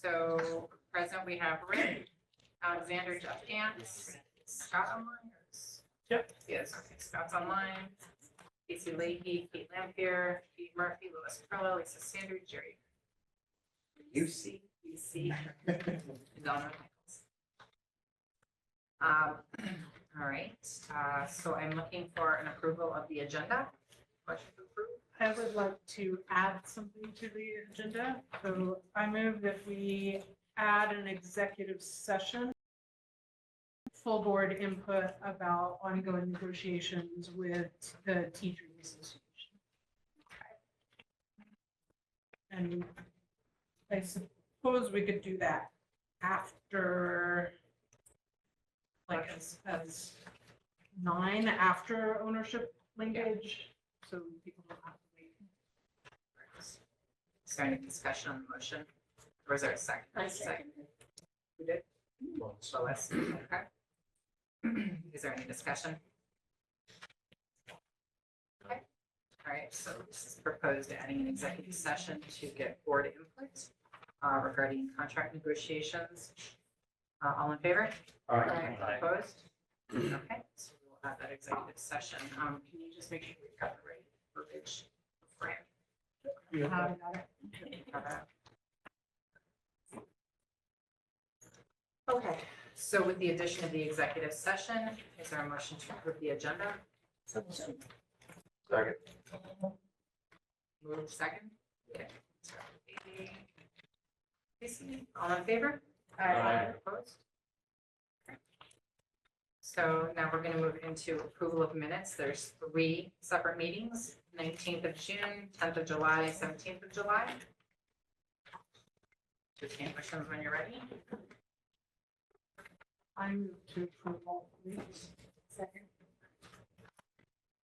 So present, we have Rick, Alexander, Jeff Gantz, Scott online. Yep. Yes, okay, Scott's online. Casey Leahy, Kate Lampier, Pete Murphy, Louis Perlo, Lisa Sanders, Jerry. UC. Donna Michaels. All right, so I'm looking for an approval of the agenda. Motion to approve. I would like to add something to the agenda. So I move that we add an executive session, full board input about ongoing negotiations with the teachers association. And I suppose we could do that after, like as 9 after ownership linkage, so people don't have to wait. Is there any discussion on the motion? Or is there a second? I second it. Who did? Lois. Okay. Is there any discussion? Okay. All right, so this is proposed adding an executive session to get board input regarding contract negotiations. All in favor? Aye. Opposed? Okay, so we'll have that executive session. Can you just make sure we've got the right verbiage? Fran? Got it. Okay, so with the addition of the executive session, is there a motion to approve the agenda? Second. Move second? Okay. All in favor? Aye. Opposed? Okay. So now we're going to move into approval of minutes. There's 3 separate meetings, 19th of June, 10th of July, 17th of July. Just any questions when you're ready? I move to approve all three. Second.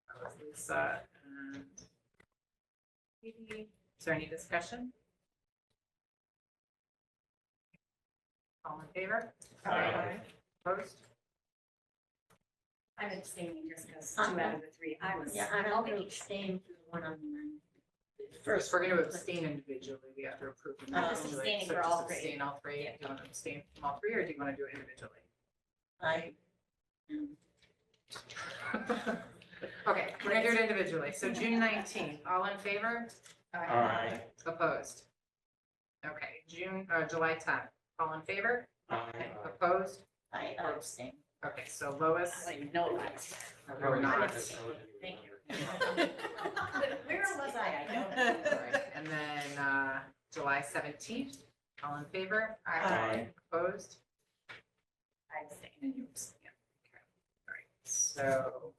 That was Lisa and Katie. Is there any discussion? All in favor? Aye. Opposed? I'm abstaining just because 2 out of the 3 I was. Yeah, I'm going to abstain for the one on the 9th. First, we're going to abstain individually. We have to approve them I'm just individually. abstaining So for just all 3. Abstain all 3. Yeah. Do you want to abstain from all 3 or do you want to do it individually? Okay, we're going to do it individually. So June 19th, all in favor? Aye. Opposed? Okay, July 10th, all in favor? Opposed? I abstain. Okay, so Lois. I don't even know what I was. We're not. Thank you. Where was I? I don't know. All right, and then July 17th, all in favor? Aye. Opposed? I abstain. And you abstain. Okay. All right, so.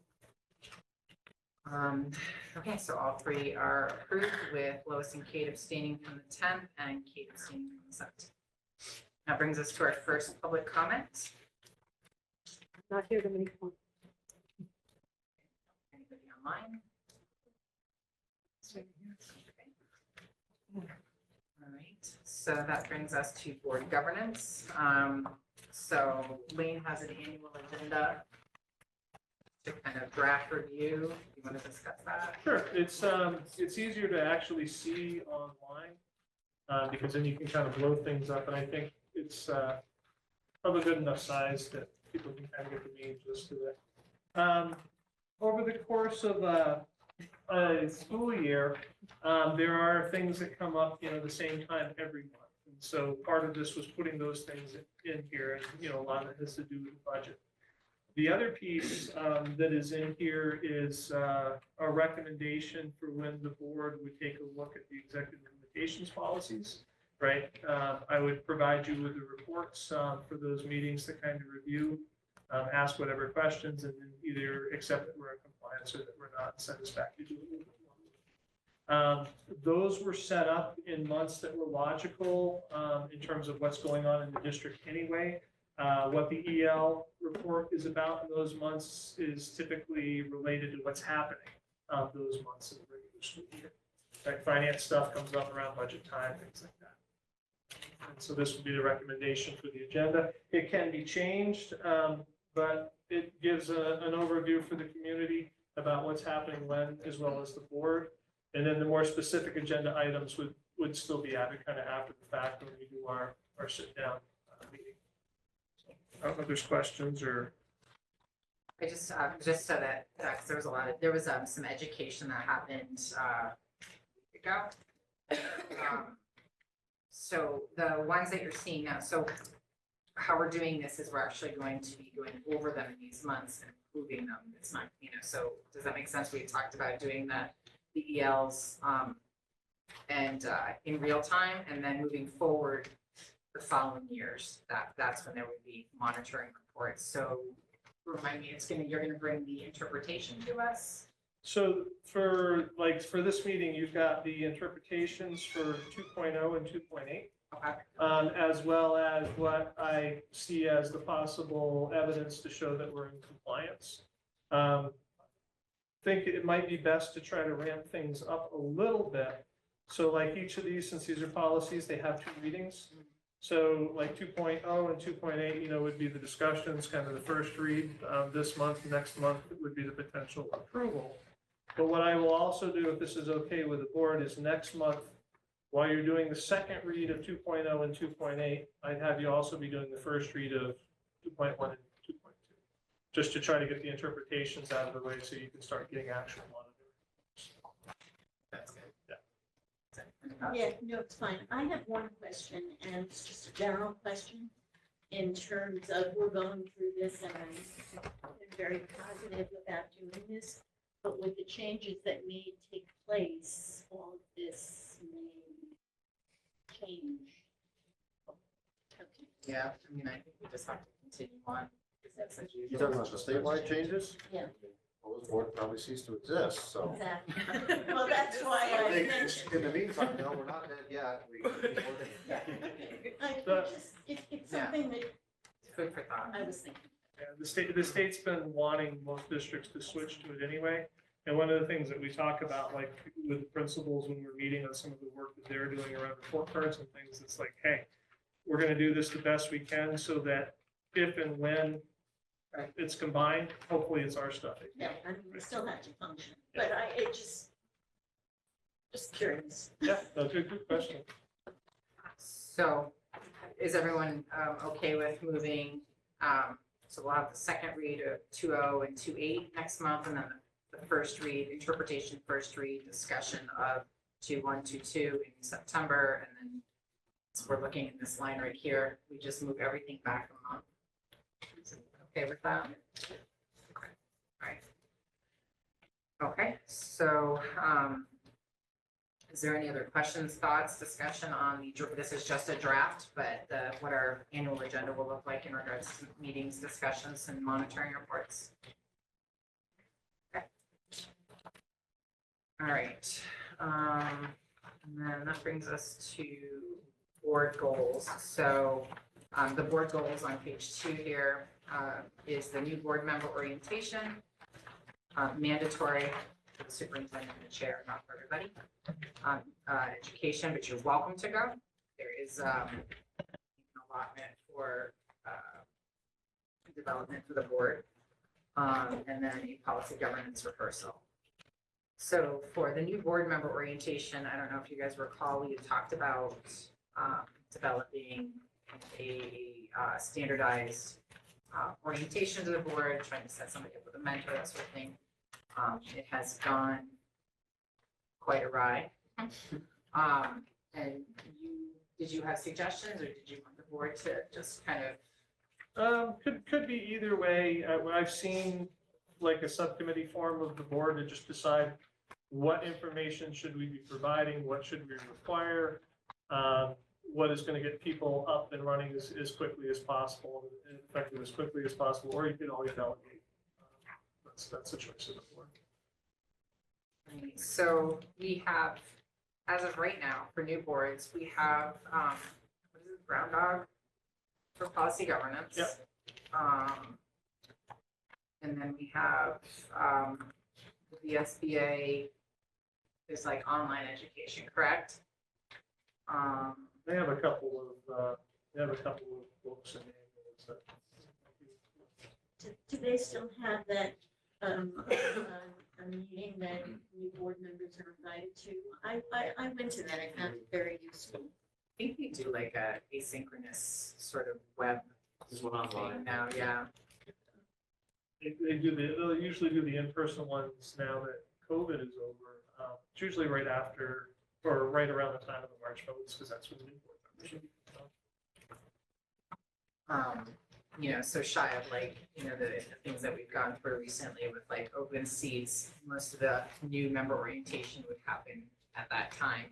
Okay, so all 3 are approved with Lois and Kate abstaining from the 10th and Kate abstaining from the 17th. That brings us to our first public comment. Not here to make one. Anybody online? All right, so that brings us to board governance. So Lane has an annual agenda to kind of draft review. You want to discuss that? Sure, it's easier to actually see online, because then you can kind of blow things up, and I think it's probably good enough size that people can kind of get the main gist of it. Over the course of a school year, there are things that come up, the same time every month. And so part of this was putting those things in here, and, a lot of it has to do with the budget. The other piece that is in here is a recommendation for when the board would take a look at the executive limitations policies, right? I would provide you with the reports for those meetings to kind of review, ask whatever questions, and then either accept that we're in compliance or that we're not, and send us back to do a little bit more. Those were set up in months that were logical in terms of what's going on in the district anyway. What the EL report is about in those months is typically related to what's happening those months in the regular school year. Like finance stuff comes up around budget time, things like that. And so this would be the recommendation for the agenda. It can be changed, but it gives an overview for the community about what's happening when, as well as the board. And then the more specific agenda items would would still be added kind of after the fact when we do our sit down meeting. So, I don't know if there's questions or. I just so that, because there was some education that happened, a week ago. So the ones that you're seeing now, so how we're doing this is we're actually going to be going over them in these months and improving them. It's not, so does that make sense? We talked about doing the ELs, and in real time, and then moving forward the following years, that's when there would be monitoring reports. So remind me, you're gonna bring the interpretation to us? So for this meeting, you've got the interpretations for 2.0 and 2.8. Okay. As well as what I see as the possible evidence to show that we're in compliance. Think it might be best to try to ramp things up a little bit. So like each of these, since these are policies, they have 2 readings. So like 2.0 and 2.8, would be the discussions, kind of the first read this month. Next month would be the potential approval. But what I will also do, if this is okay with the board, is next month, while you're doing the second read of 2.0 and 2.8, I'd have you also be doing the first read of 2.1 and 2.2, just to try to get the interpretations out of the way so you can start getting actual monitoring. That's good. Yeah. Yeah, no, it's fine. I have one question, and it's just a general question in terms of we're going through this, and I'm very positive about doing this. But with the changes that may take place, all of this may change. Okay. Yeah, I think we just have to continue on. Because that's as usual. You're talking about the statewide changes? Yeah. Well, this board probably ceased to exist, so. Exactly. Well, that's why I I think mentioned. in the meantime, no, we're not dead yet. Yeah. I But- just, it's something that Food for thought. I was thinking. Yeah, the state's been wanting most districts to switch to it anyway. And one of the things that we talk about, like with principals when we're meeting on some of the work that they're doing around report cards and things, it's like, hey, we're gonna do this the best we can so that if and when it's combined, hopefully it's our stuff. Yeah, I mean, we still have to function, but it just curious. Yeah, no, good question. So is everyone okay with moving? So we'll have the second read of 2.0 and 2.8 next month, and then the first read, interpretation, first read, discussion of 2.1, 2.2 in September, and then so we're looking at this line right here. We just move everything back a month. Is it okay with that? Okay. All right. Okay, so is there any other questions, thoughts, discussion on this is just a draft, but what our annual agenda will look like in regards to meetings, discussions, and monitoring reports? Okay. All right. And then that brings us to board goals. So the board goals on page 2 here is the new board member orientation, mandatory for the superintendent and the chair, not for everybody. Education, but you're welcome to go. There is an allotment for development for the board, and then a policy governance rehearsal. So for the new board member orientation, I don't know if you guys recall, we had talked about developing a standardized orientation to the board, trying to set somebody up with a mentor, that sort of thing. It has gone quite awry. And did you have suggestions, or did you want the board to just kind of? Could be either way. I've seen like a subcommittee form of the board to just decide what information should we be providing, what should we require, what is going to get people up and running as quickly as possible, and effective as quickly as possible, or you can always delegate. That's a choice of the board. So we have, as of right now, for new boards, we have, what is it, Brown Dog for policy governance. Yep. And then we have, the SBA is like online education, correct? They have a couple of books and manuals that. Do they still have that a meeting that new board members are invited to. I went to that. I found it very useful. I think we do like a asynchronous sort of web This one thing now, yeah. They'll usually do the in-person ones now that COVID is over. It's usually right after, or right around the time of the March votes, because that's when the new board members should be. So shy of like, the things that we've gone through recently with like open seats, most of the new member orientation would happen at that time.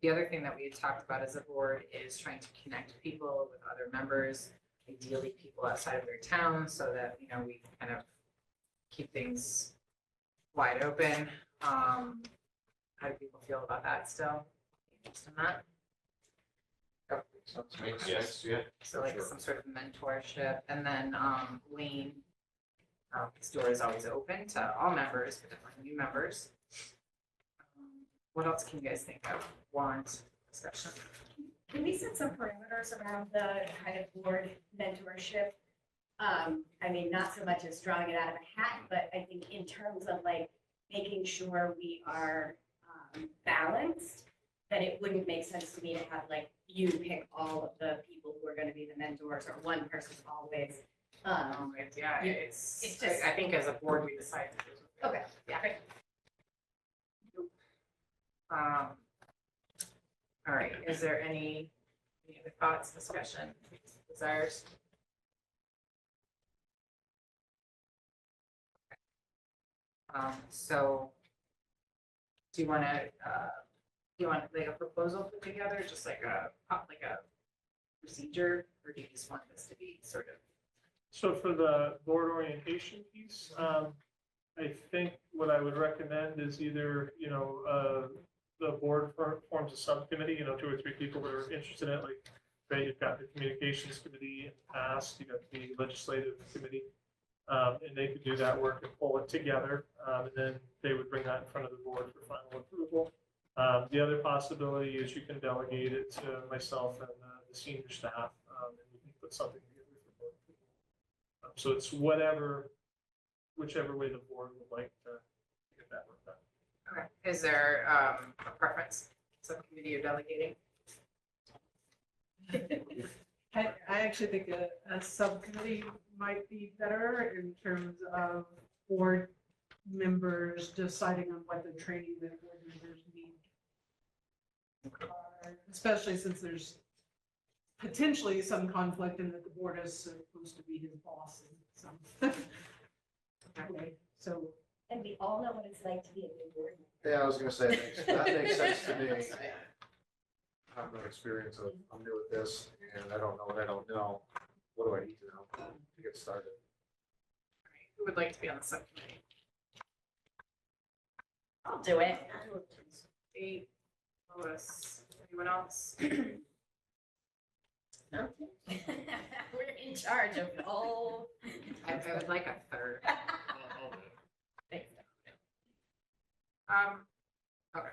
The other thing that we had talked about as a board is trying to connect people with other members, ideally people outside of their town, so that, we kind of keep things wide open. How do people feel about that still? Interest in that? Makes sense, yeah. So like some sort of mentorship, and then Wayne, his door is always open to all members, but definitely new members. What else can you guys think of? Want discussion? Can we set some parameters around the kind of board mentorship? I mean, not so much as drawing it out of a hat, but I think in terms of like making sure we are balanced, that it wouldn't make sense to me to have like you pick all of the people who are going to be the mentors, or one person always. Yeah, Yeah, it's it's just- I think as a board, we decided to do. Okay, yeah, great. All right, is there any other thoughts, discussion, desires? So do you want like a proposal put together, just like a procedure, or do you just want this to be sort of? So for the board orientation piece, I think what I would recommend is either, the board forms a subcommittee, 2 or 3 people that are interested in it, like, right, you've got the communications committee in the past, you've got the legislative committee. And they could do that work and pull it together, and then they would bring that in front of the board for final approval. The other possibility is you can delegate it to myself and the senior staff, and we can put something together for board approval. So it's whichever way the board would like to get that work done. Okay, is there a preference, subcommittee or delegating? I actually think a subcommittee might be better in terms of board members deciding on what the training that board members need. Especially since there's potentially some conflict in that the board is supposed to be his boss in some way. So And we all know what it's like to be a new board member. Yeah, I was gonna say, that makes sense to me. I have no experience of, I'm new at this, and I don't know what I don't know. What do I need to know to get started? Who would like to be on the subcommittee? I'll do it. Kate, Lois, anyone else? Okay. We're in charge of all. I would like a third. Thanks. Okay.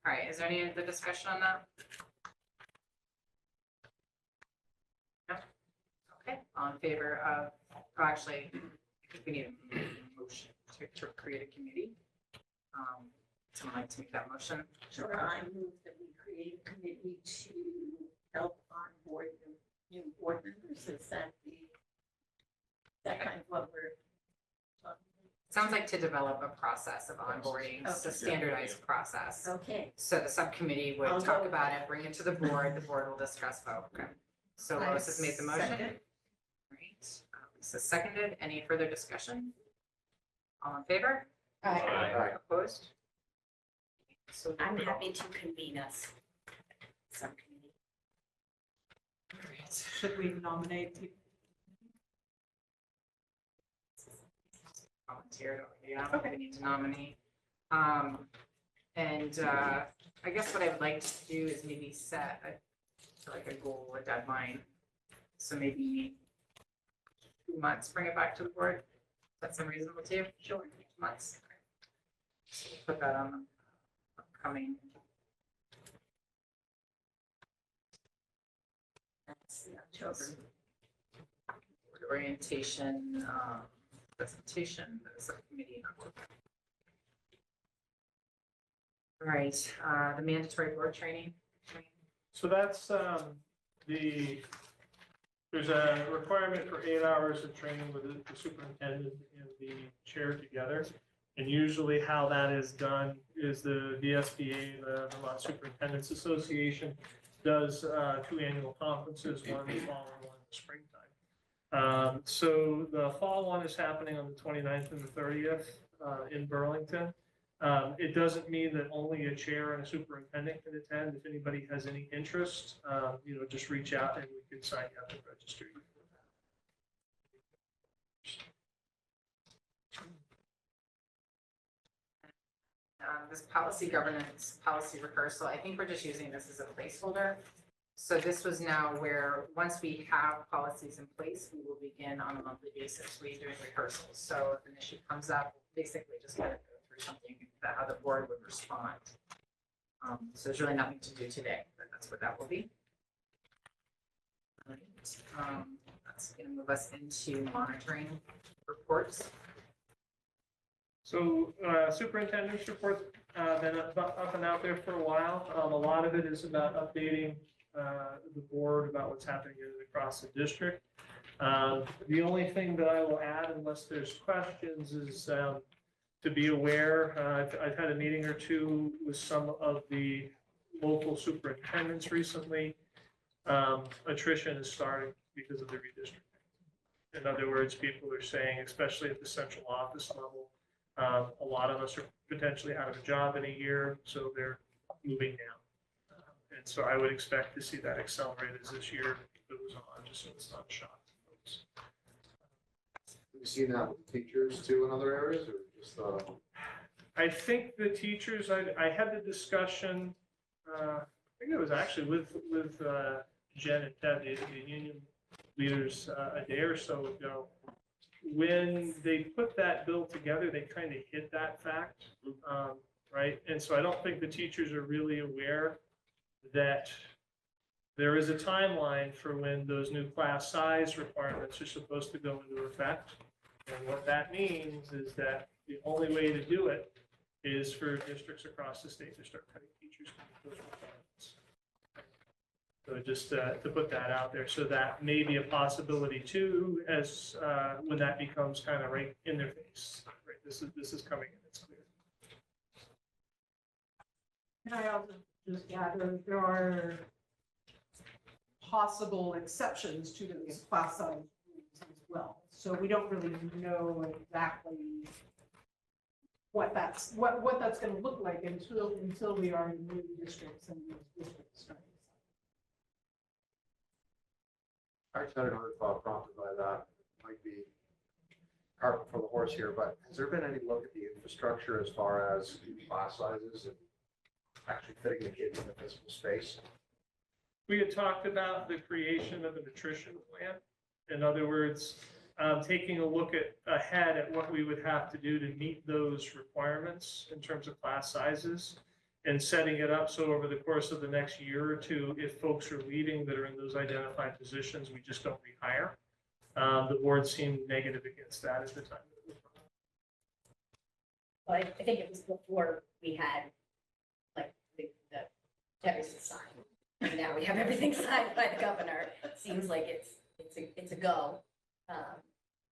All right, is there any other discussion on that? No? Okay, all in favor of, actually, I think we need a motion to create a committee. Someone like to make that motion? Sure, I move that we create a committee to help onboard the new board members. Is that kind of what we're talking Sounds like to develop a process of onboarding, it's a Okay. standardized process. about? Okay. So the subcommittee would I'll talk go. about it, bring it to the board will discuss vote. Okay. So I Lois has made the motion. second. Right, Lisa seconded. Any further discussion? All in favor? Aye. Opposed? So I'm happy to convene us. Subcommittee. should we nominate people? Volunteered, yeah, we need to nominate. And I guess what I would like to do is maybe set a goal, a deadline. So maybe 2 months, bring it back to the board. That seem reasonable to you? Sure. 2 months. So we'll put that on the upcoming. That's October. orientation, presentation, the subcommittee in October. All right, the mandatory board training. So that's there's a requirement for 8 hours of training with the superintendent and the chair together. And usually how that is done is the VSBA, the Vermont Superintendents Association, does 2 annual conferences, one in the fall and one in the springtime. So the fall one is happening on the 29th and the 30th in Burlington. It doesn't mean that only a chair and a superintendent can attend. If anybody has any interest, just reach out and we can sign you up and register you for that. This policy governance, policy rehearsal, I think we're just using this as a placeholder. So this was now where, once we have policies in place, we will begin on a monthly basis, we're doing rehearsals. So if an issue comes up, basically just gotta go through something that how the board would respond. So there's really nothing to do today, but that's what that will be. All right, that's gonna move us into monitoring reports. So superintendent's report's been up and out there for a while. A lot of it is about updating the board about what's happening across the district. The only thing that I will add, unless there's questions, is to be aware, I've had a meeting or two with some of the local superintendents recently. Attrition is starting because of the redistricting. In other words, people are saying, especially at the central office level, a lot of us are potentially out of a job in a year, so they're moving down. And so I would expect to see that accelerate as this year goes on, just so it's not a shock to folks. Have you seen that with teachers too in other areas, or just? I think the teachers, I had the discussion, I think it was actually with Jen and Ted, the union leaders, a day or so ago. When they put that bill together, they kind of hit that fact, right? And so I don't think the teachers are really aware that there is a timeline for when those new class size requirements are supposed to go into effect. And what that means is that the only way to do it is for districts across the state to start cutting teachers to meet those requirements. So just to put that out there, so that may be a possibility too, as when that becomes kind of right in their face. Right, this is coming and it's clear. Can I also just gather there are possible exceptions to those class size rules as well. So we don't really know exactly what that's going to look like until we are in new districts and those districts start. I actually had another thought prompted by that. Might be cart before the horse here, but has there been any look at the infrastructure as far as class sizes and actually fitting the kids in the physical space? We had talked about the creation of a nutrition plan. In other words, taking a look ahead at what we would have to do to meet those requirements in terms of class sizes, and setting it up so over the course of the next year or two, if folks are leaving that are in those identified positions, we just don't rehire. The board seemed negative against that at the time. Well, I think it was before we had like the everything signed. And now we have everything signed by the governor. It seems like it's a go.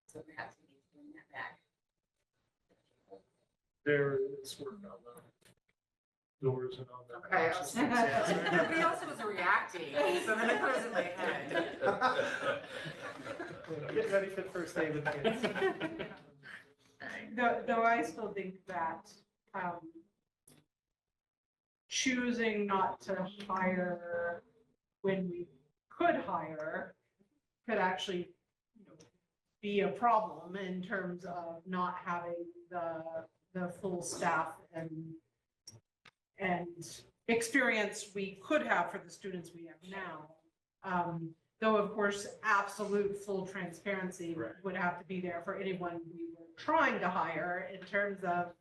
So perhaps we need to bring that back. There is work on the doors and all that. Okay. Nobody else was reacting, so then it goes in my head. Get ready for the first day with kids. Though I still think that choosing not to hire when we could hire could actually, be a problem in terms of not having the full staff and experience we could have for the students we have now. Though of course, absolute full transparency Right. would have to be there for anyone we were trying to hire in terms of,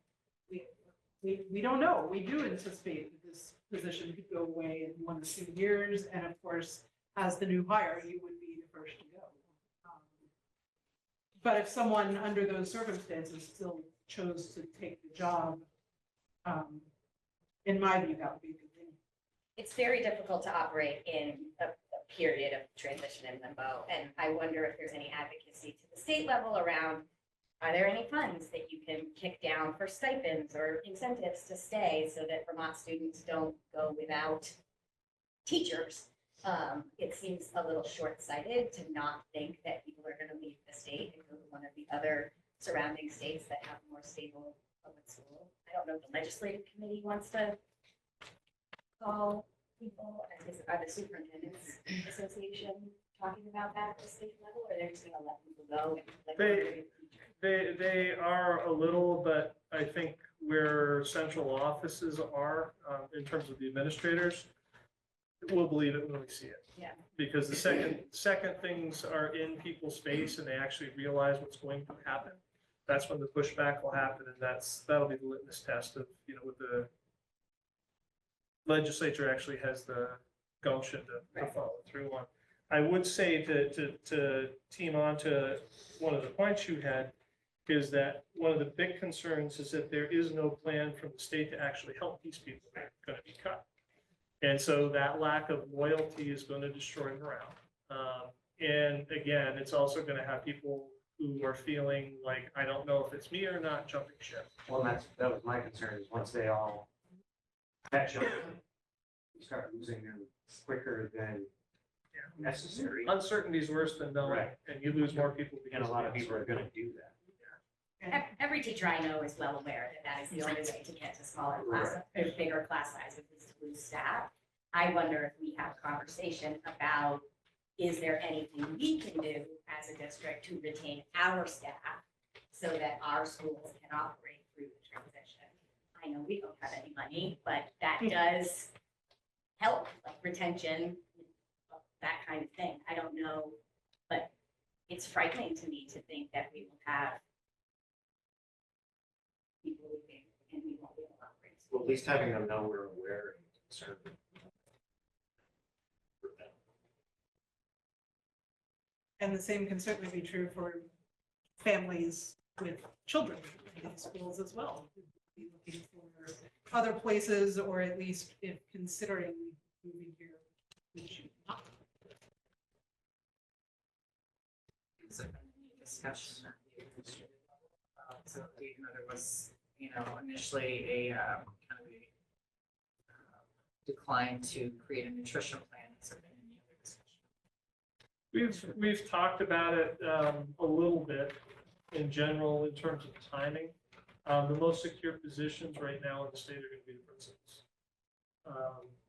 we don't know. We do anticipate that this position could go away in 1 or 2 years. And of course, as the new hire, you would be the first to go. But if someone under those circumstances still chose to take the job, in my view, that would be a good thing. It's very difficult to operate in a period of transition and limbo. And I wonder if there's any advocacy to the state level around, are there any funds that you can kick down for stipends or incentives to stay so that Vermont students don't go without teachers? It seems a little short-sighted to not think that people are going to leave the state and go to one of the other surrounding states that have more stable public school. I don't know if the legislative committee wants to call people, are the superintendents association talking about that at the state level, or they're just gonna let people go? And let them do They are a little, but I think where central offices are, in terms of the administrators, we'll believe it when we see it. Yeah. Because the second things are in people's face and they actually realize what's going to happen, that's when the pushback will happen, and that'll be the litmus test of, what the legislature actually has the gumption to Right. follow through on. I would say to team on to one of the points you had, is that one of the big concerns is that there is no plan from the state to actually help these people that are going to be cut. And so that lack of loyalty is going to destroy morale. And again, it's also going to have people who are feeling like, I don't know if it's me or not, jumping ship. Well, that was my concern, is once they all catch up, you start losing them quicker than necessary. Uncertainty is worse than knowing, Right. and you lose more people because And a lot of the people are gonna do that. Every teacher I know is well aware that that is the only way to get to smaller class, or bigger class sizes is to lose staff. I wonder if we have a conversation about, is there anything we can do as a district to retain our staff so that our schools can operate through the transition? I know we don't have any money, but that does help, like retention, that kind of thing. I don't know, but it's frightening to me to think that we will have people leaving and we won't be able to operate. Well, at least having them know we're aware and concerned. And the same can certainly be true for families with children in schools as well. Be looking for other places, or at least if considering moving here, we should not. Is there any discussion at the administrative level? So, there was, initially a kind of a decline to create a nutrition plan. Has there been any other discussion? We've talked about it a little bit in general in terms of timing. The most secure positions right now in the state are going to be the principals.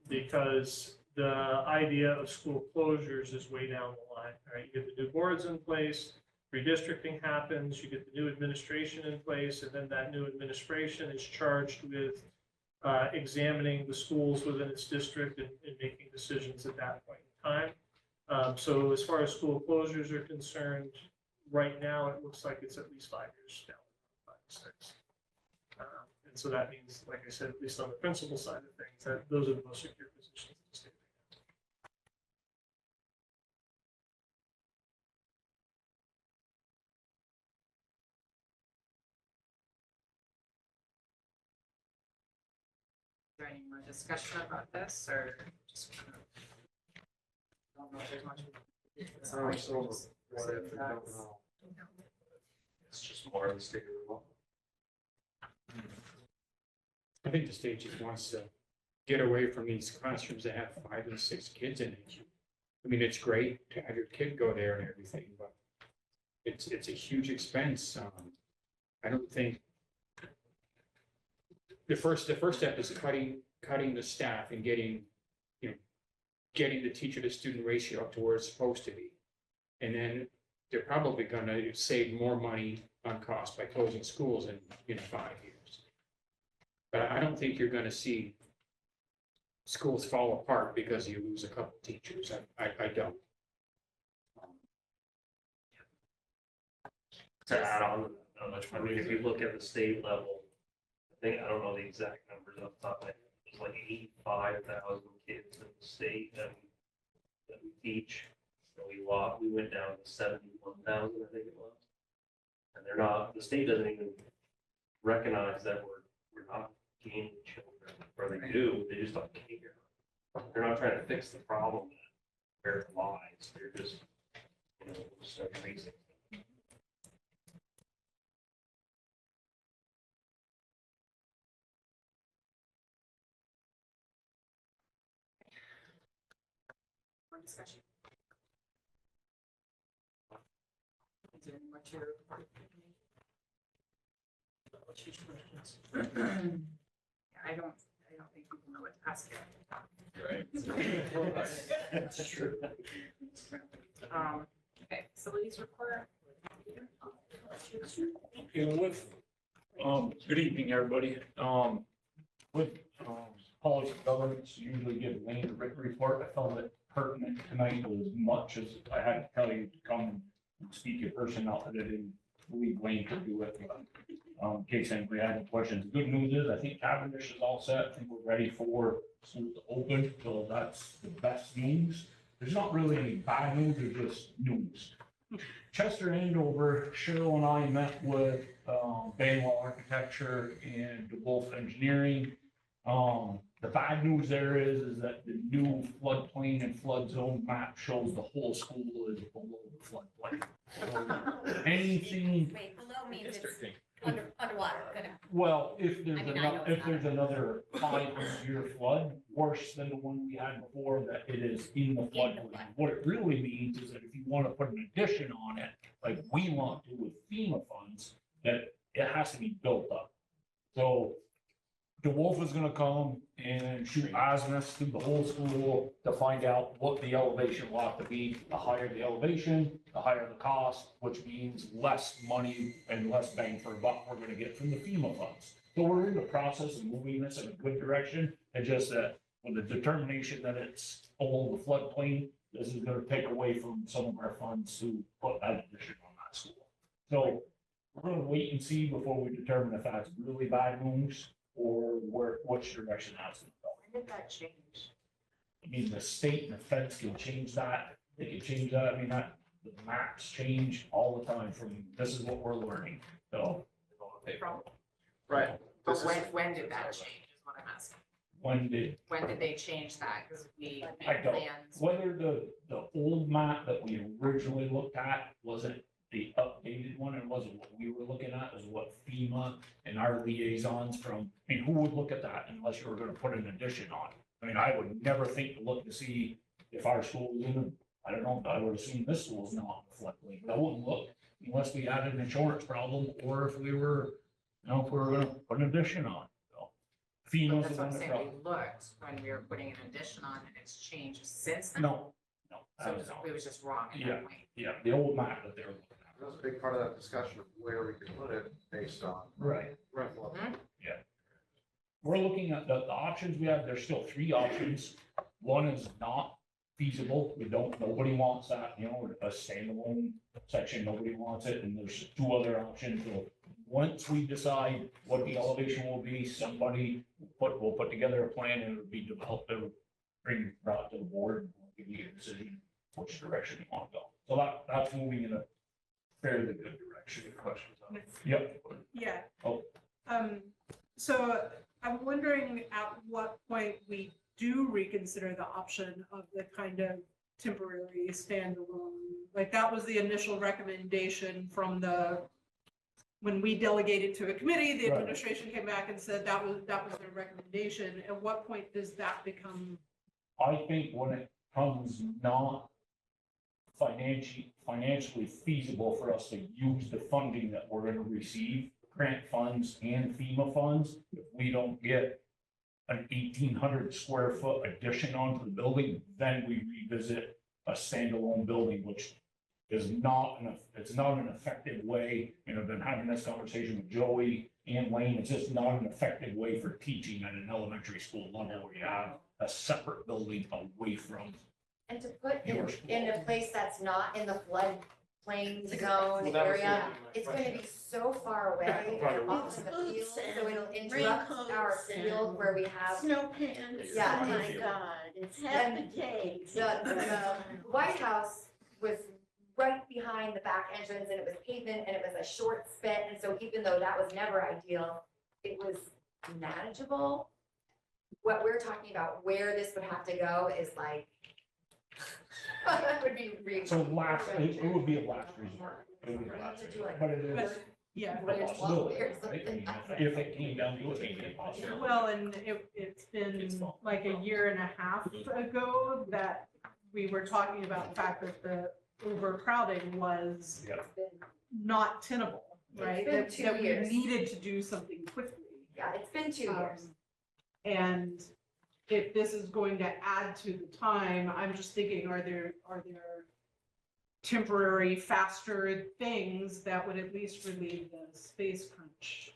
Because the idea of school closures is way down the line, right? You get the new boards in place, redistricting happens, you get the new administration in place, and then that new administration is charged with examining the schools within its district and making decisions at that point in time. So as far as school closures are concerned, right now, it looks like it's at least 5 years down, 5 to 6. And so that means, like I said, at least on the principal side of things, that those are the most secure positions in the state. Is there any more discussion about this, or just kind of? Don't know if there's much. It's just more of the state of the law. I think the state just wants to get away from these classrooms that have 5 and 6 kids in it. I mean, it's great to have your kid go there and everything, but it's a huge expense. I don't think the first step is cutting the staff and getting the teacher to student ratio up to where it's supposed to be. And then they're probably going to save more money on cost by closing schools in 5 years. But I don't think you're going to see schools fall apart because you lose a couple teachers. I don't. To add on to that much, I mean, if you look at the state level, I don't know the exact numbers off the top of my head, there's like 85,000 kids in the state that we teach. And we went down to 71,000, I think it was. And they're not, the state doesn't even recognize that we're not gaining children, or they do, they just don't care. They're not trying to fix the problem where it lies, they're just, just erasing. More discussion. Is there any more to report? I don't think people know what to ask you. That's true. Okay, facilities report. Good evening, everybody. With policy governance, you usually give Lane a written report. I felt it pertinent tonight as much as I had to tell you to come and speak in person, not that I didn't believe Lane could do it. But, in case anybody had any questions, the good news is I think Cavendish is all set. I think we're ready for school to open, so that's the best news. There's not really any bad news, there's just news. Chester Andover, Cheryl and I met with Banwell Architecture and DeWolf Engineering. The bad news there is that the new floodplain and flood zone map shows the whole school is below the floodplain. So anything, Wait, below means it's underwater, gonna. well, if there's I mean, I know it's not. another 500-year flood, worse than the one we had before, that it is in the floodplain. What it really means is that if you want to put an addition on it, like we want to with FEMA funds, that it has to be built up. So DeWolf is gonna come and shoot azimuths through the whole school to find out what the elevation will have to be. The higher the elevation, the higher the cost, which means less money and less bang for a buck we're gonna get from the FEMA funds. So we're in the process of moving this in a good direction, and just that with the determination that it's below the floodplain, this is gonna take away from some of our funds to put that addition on that school. So we're gonna wait and see before we determine if that's really bad news or which direction that's gonna go. When did that change? I mean, the state and the feds can change that, they can change that, I mean, that, the maps change all the time from, this is what we're learning, so. Right. But when did that change is what I'm asking. When did They change that? Because we I made don't- plans. whether the old map that we originally looked at wasn't the updated one, and wasn't what we were looking at, is what FEMA and our liaisons from, I mean, who would look at that unless you were gonna put an addition on? I mean, I would never think to look to see if our school was in, I don't know, I would assume this school's not in the floodplain, but I wouldn't look unless we had an insurance problem, or if we were, if we were gonna put an addition on, so. But FEMA's that's the what I'm one that saying. probably, We looked when we were putting an addition on and it's changed since then. no, So it was just wrong at Yeah. that point. yeah, the old map that they were looking at. That was a big part of that discussion of where we could put it based on. Right. Right. We're looking at the options we have, there's still 3 options. One is not feasible, nobody wants that, a standalone section, nobody wants it, and there's 2 other options. So once we decide what the elevation will be, somebody will put together a plan, and it'll be developed, it'll brought to the board, and we'll give you a decision which direction you want to go. So that's moving in a fairly good direction. Questions on it? Yep. Yeah. Oh. So I'm wondering at what point we do reconsider the option of the kind of temporary standalone. Like that was the initial recommendation from when we delegated to a committee, the Right. administration came back and said that was their recommendation. At what point does that become? I think when it comes not financially feasible for us to use the funding that we're gonna receive, grant funds and FEMA funds, if we don't get an 1,800 square foot addition onto the building, then we revisit a standalone building, which is it's not an effective way, I've been having this conversation with Joey and Wayne, it's just not an effective way for teaching at an elementary school level where you have a separate building away from. And to put Your in a place that's not in the floodplain zone area, it's gonna be so far away and off of the field, so it'll interrupt our field where we have. Snow pants, Yeah, oh my it's- God, it's half the day. The White House was right behind the back entrance and it was pavement and it was a short spit. And so even though that was never ideal, it was manageable. What we're talking about, where this would have to go is like, that would be really. So last, it would be a last resort. It would be a last resort, but it is But, yeah. a possibility, right? I mean, if it came down to it, maybe a possibility. Well, and it's been like a year and a half ago that we were talking about the fact that the overcrowding was Yeah. not tenable, right? been That 2 that we years. needed to do something quickly. Yeah, it's been 2 years. And if this is going to add to the time, I'm just thinking, are there temporary, faster things that would at least relieve the space crunch?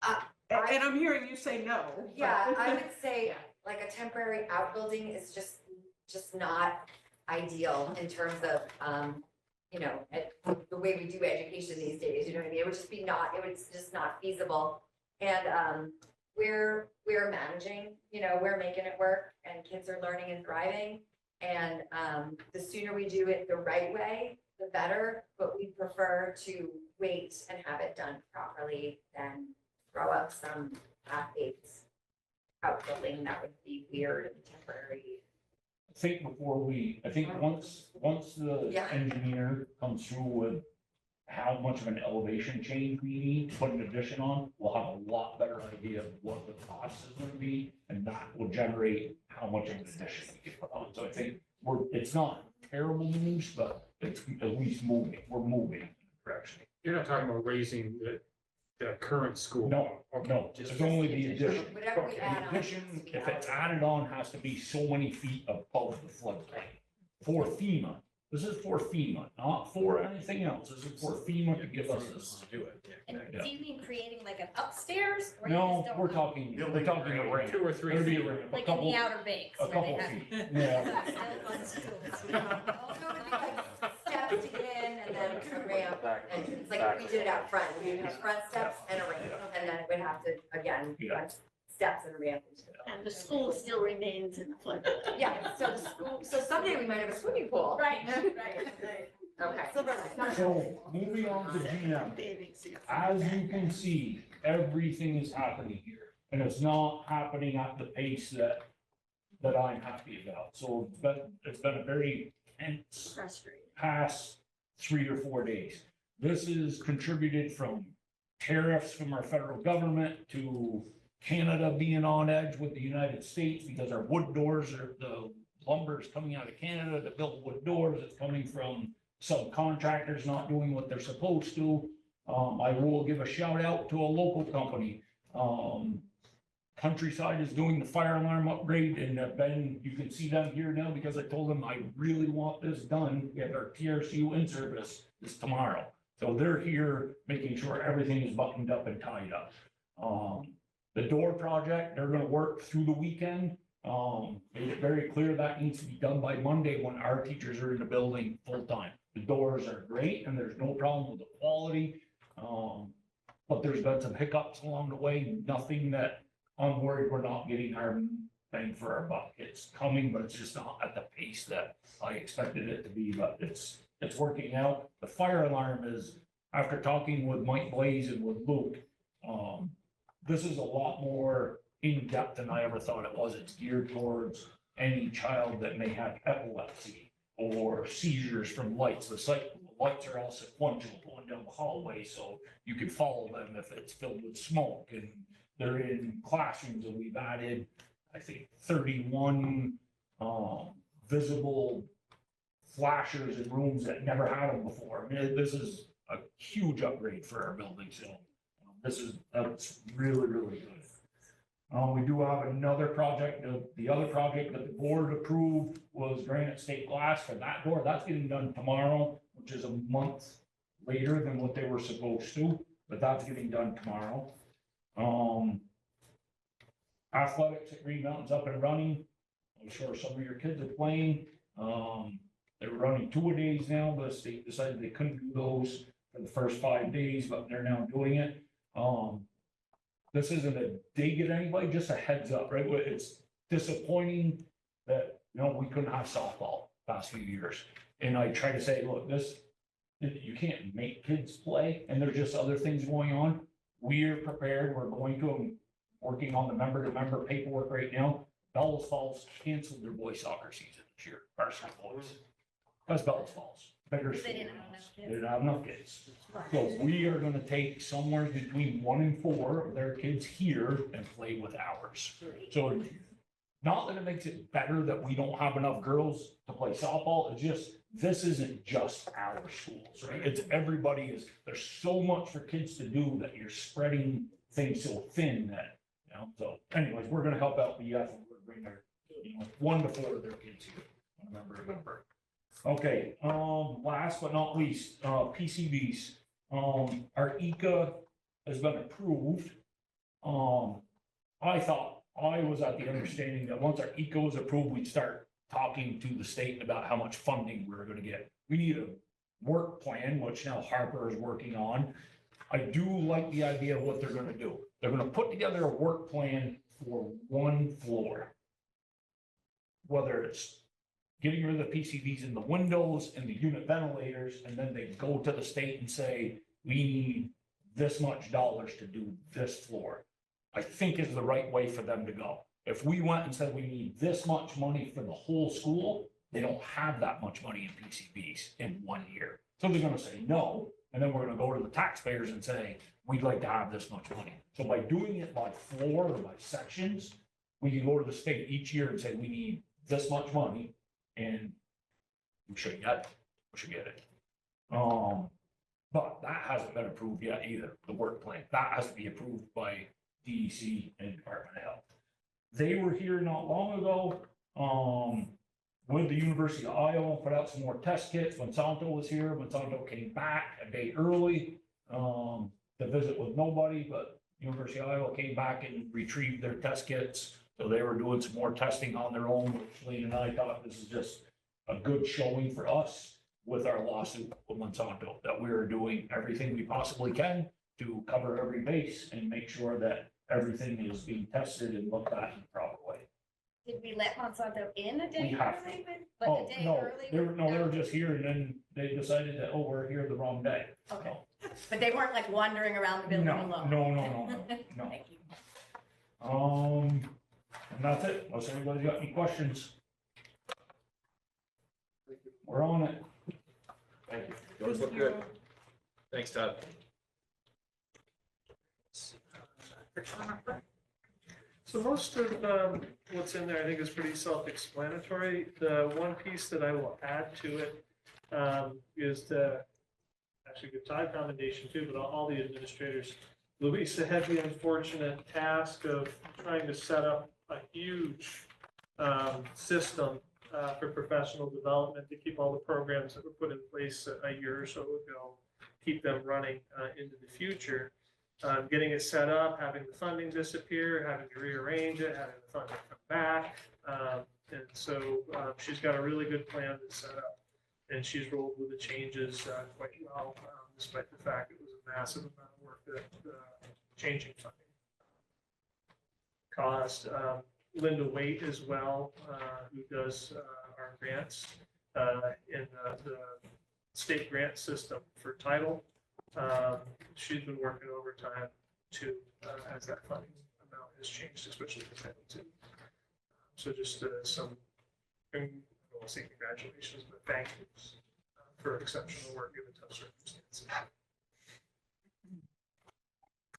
And I'm hearing you say no. but- Yeah, I would say like a temporary outbuilding is just not ideal in terms of, the way we do education these days, you know what I mean? It would just not feasible. And, we're managing, we're making it work and kids are learning and thriving. And, the sooner we do it the right way, the better, but we prefer to wait and have it done properly than throw up some half-baked outbuilding that would be weird and temporary. I think once the Yeah. engineer comes through with how much of an elevation change we need to put an addition on, we'll have a lot better idea of what the cost is gonna be, and that will generate how much of an addition we can put on. So I think it's not terrible news, but it's at least moving, we're moving in the direction. You're not talking about raising the current school? No, no, it's only the addition. Whatever we The add on. addition, if it's added on, has to be so many feet above the floodplain for FEMA. This is for FEMA, not for anything else. This is for FEMA to give us this. Do it. And Yeah. do you mean creating like an upstairs? or you No, just don't we're want- talking a ramp. 2 or 3 There'd be a feet. ramp, Like in the Outer Banks. a where they couple have- feet, yeah. Also, it would be like steps to get in and then a ramp, and it's like we did it out front, we have front steps and a ramp, and then it would have to, again, Yeah. front steps and a ramp. And the school still remains in the floodplain. Yeah, so the school, so someday we might have a swimming pool. Right, right. Okay. So moving on to GM. As you can see, everything is happening here, and it's not happening at the pace that I'm happy about. So it's been a very tense Frustrating. past 3 or 4 days. This is contributed from tariffs from our federal government to Canada being on edge with the United States because our wood doors the lumber is coming out of Canada to build wood doors. It's coming from subcontractors not doing what they're supposed to. I will give a shout out to a local company. Countryside is doing the fire alarm upgrade, and you can see them here now because I told them I really want this done. We have our TRCU in service this tomorrow. So they're here making sure everything is buttoned up and tied up. The door project, they're gonna work through the weekend. Made it very clear that needs to be done by Monday when our teachers are in the building full time. The doors are great and there's no problem with the quality. But there's been some hiccups along the way, nothing that I'm worried we're not getting our bang for our buck. It's coming, but it's just not at the pace that I expected it to be, but it's working out. The fire alarm is, after talking with Mike Blaze and with Luke, this is a lot more in-depth than I ever thought it was. It's geared towards any child that may have epilepsy or seizures from lights. The lights are all sequential going down the hallway, so you can follow them if it's filled with smoke. And they're in classrooms, and we've added, I think, 31 visible flashers in rooms that never had them before. I mean, this is a huge upgrade for our building, so that's really, really good. We do have another project. The other project that the board approved was granite state glass for that door. That's getting done tomorrow, which is a month later than what they were supposed to, but that's getting done tomorrow. Athletics at Green Mountain's up and running. I'm sure some of your kids are playing. They were running 2-a-days now, but the state decided they couldn't do those for the first 5 days, but they're now doing it. This isn't a dig at anybody, just a heads up, right? It's disappointing that, we couldn't have softball past few years. And I try to say, look, you can't make kids play, and there's just other things going on. We're prepared, we're going to, I'm working on the member-to-member paperwork right now. Bellows Falls canceled their boys soccer season this year, varsity boys. That's Bellows Falls, bigger They school. didn't have enough They kids. didn't have enough kids. So we are gonna take somewhere between 1 and 4 of their kids here and play with ours. So not that it makes it better that we don't have enough girls to play softball, it's just, this isn't just our schools, right? It's everybody there's so much for kids to do that you're spreading things so thin that, so anyways, we're gonna help out BF and we're bring their, 1 to 4 of their kids here. Remember. Okay, last but not least, PCBs. Our ECA has been approved. I thought, I was at the understanding that once our ECA was approved, we'd start talking to the state about how much funding we're gonna get. We need a work plan, which now Harper is working on. I do like the idea of what they're gonna do. They're gonna put together a work plan for 1 floor. Whether it's getting rid of the PCBs in the windows and the unit ventilators, and then they go to the state and say, we need this much dollars to do this floor. I think is the right way for them to go. If we went and said we need this much money for the whole school, they don't have that much money in PCBs in 1 year. So they're gonna say no, and then we're gonna go to the taxpayers and say, we'd like to have this much money. So by doing it by floor or by sections, we can go to the state each year and say, we need this much money, and we should get it. But that hasn't been approved yet either, the work plan. That has to be approved by DEC and Department of Health. They were here not long ago, with the University of Iowa, put out some more test kits. Monsanto was here. Monsanto came back a day early, to visit with nobody, but University of Iowa came back and retrieved their test kits. So they were doing some more testing on their own, which Lee and I thought this is just a good showing for us with our lawsuit with Monsanto, that we are doing everything we possibly can to cover every base and make sure that everything is being tested and looked at in the proper way. Did we let Monsanto in a day We have to. early? But Oh, a day no, early? they were just here and then they decided that, oh, we're here the wrong day. Okay. But they weren't like wandering around the building No, alone? no. Thank you. And that's it, unless anybody's got any questions. We're on it. Thank you. Those look good. Thanks, Todd. So most of what's in there, I think, is pretty self-explanatory. The one piece that I will add to it is the, actually give Todd commendation too, but all the administrators. Louisa had the unfortunate task of trying to set up a huge system for professional development to keep all the programs that were put in place a year or so ago, keep them running into the future. Getting it set up, having the funding disappear, having to rearrange it, having the funding come back. And so she's got a really good plan to set up. And she's rolled with the changes quite well, despite the fact it was a massive amount of work that changing funding cost. Linda Waite as well, who does our grants in the state grant system for title. She's been working overtime too, as that funding amount has changed, especially for Title II. So just some, I won't say congratulations, but thank yous for exceptional work given tough circumstances.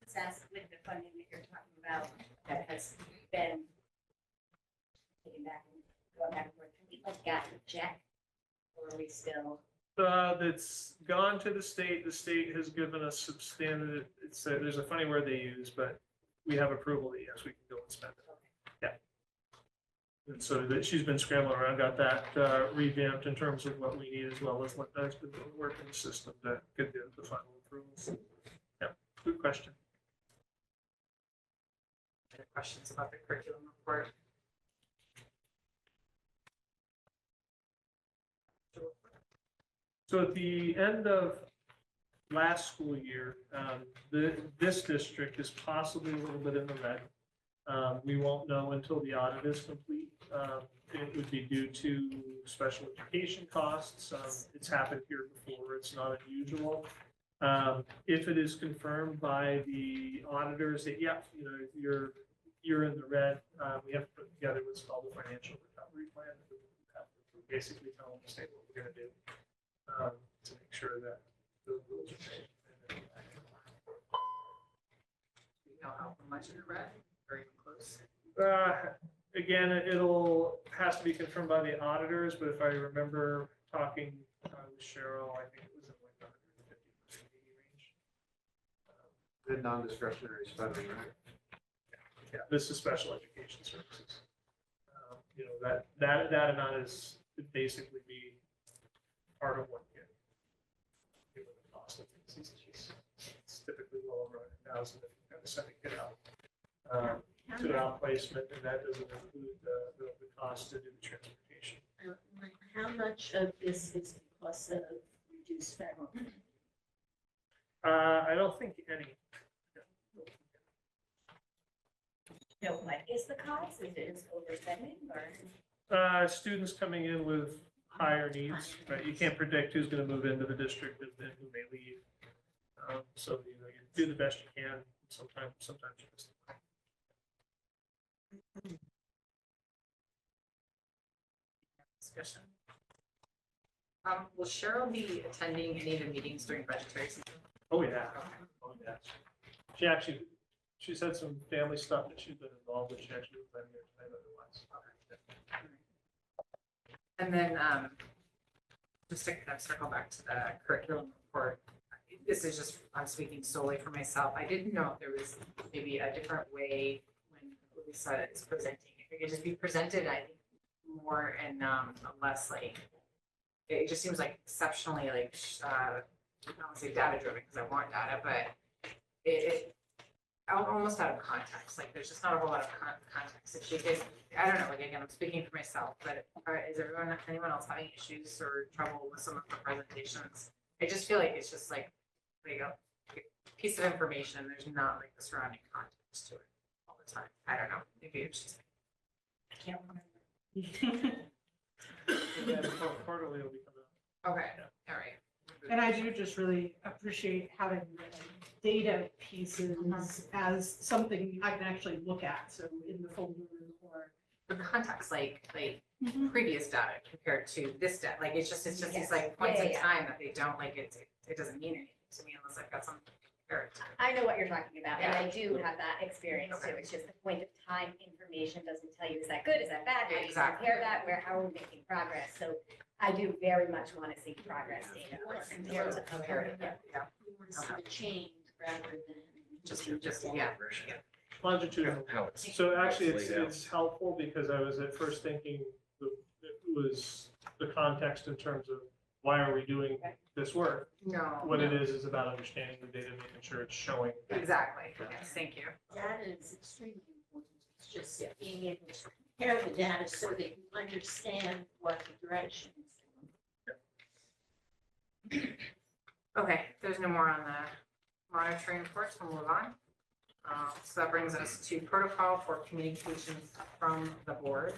Let's ask with the funding that you're talking about that has been taken back and going back and forth. Have we like gotten a check? Or are we still? That's gone to the state. The state has given us substantive, there's a funny word they use, but we have approval that yes, we can go and spend it. Yeah. And so that she's been scrambling around, got that revamped in terms of what we need, as well as what has been working in the system to get the final approvals. Yeah, good question. Any questions about the curriculum report? So at the end of last school year, this district is possibly a little bit in the red. We won't know until the audit is complete. It would be due to special education costs. It's happened here before. It's not unusual. If it is confirmed by the auditors that, yeah, you know, you're in the red, we have to put together what's called a financial recovery plan. We have to basically tell the state what we're going to do to make sure that the rules are paid. You know how much in the red, or even close? Again, has to be confirmed by the auditors, but if I remember talking with Cheryl, I think it was in like the 150% range. The non-discretionary spending, right? Yeah, this is special education services. You know, that amount is would basically be part of what you give the cost of things. It's typically well over 100,000 if you kind of send a kid out to outplacement, and that doesn't include the cost to do the transportation. How much of this is because of reduced federal? I don't think any. No, what is the cause? Is it overspending or? Students coming in with higher needs, right? You can't predict who's going to move into the district and who may leave. So, you know, you do the best you can. Sometimes you just. Discussion. Will Cheryl be attending any of the meetings during budgetary season? Oh, yeah. Oh, yeah. She's had some family stuff that she's been involved with. She actually was letting her time otherwise. And then, just to kind of circle back to the curriculum report, this is just, I'm speaking solely for myself. I didn't know if there was maybe a different way when Lisa is presenting. If it could just be presented, I think, more and less like, it just seems like exceptionally like, I don't want to say data driven because I want data, but it almost out of context. Like there's just not a whole lot of context. If she could, I don't know, like again, I'm speaking for myself, but is anyone else having issues or trouble with some of the presentations? I just feel like it's just like, there you go, a piece of information. There's not like the surrounding context to it all the time. I don't know. Maybe it's just, I can't remember. Quarterly will be coming Okay, all right. And I do just really appreciate having the data pieces as something I can actually look at, so in the folder or. The context, like previous data compared to this data, like it's just these like points in time that they don't like it doesn't mean anything to me unless I've got something to compare it to. I know what you're talking about, and Yeah. I do have that experience too. It's just the point of time information doesn't tell you, is that good, is that bad? How do you Exactly. compare that, how are we making progress? So I do very much want to see progress data compared to comparative. Yeah. We want to see the change rather than. Just, yeah. longitudinal. How it's. So actually, laid out. it's helpful because I was at first thinking it was the context in terms of why are we doing this work? No. What it is about understanding the data, making sure it's showing. Exactly. Yes, thank you. Data is extremely important. It's just being able to compare the data so that you understand what the direction is. Okay, if there's no more on the monitoring reports, we'll move on. So that brings us to protocol for communications from the board.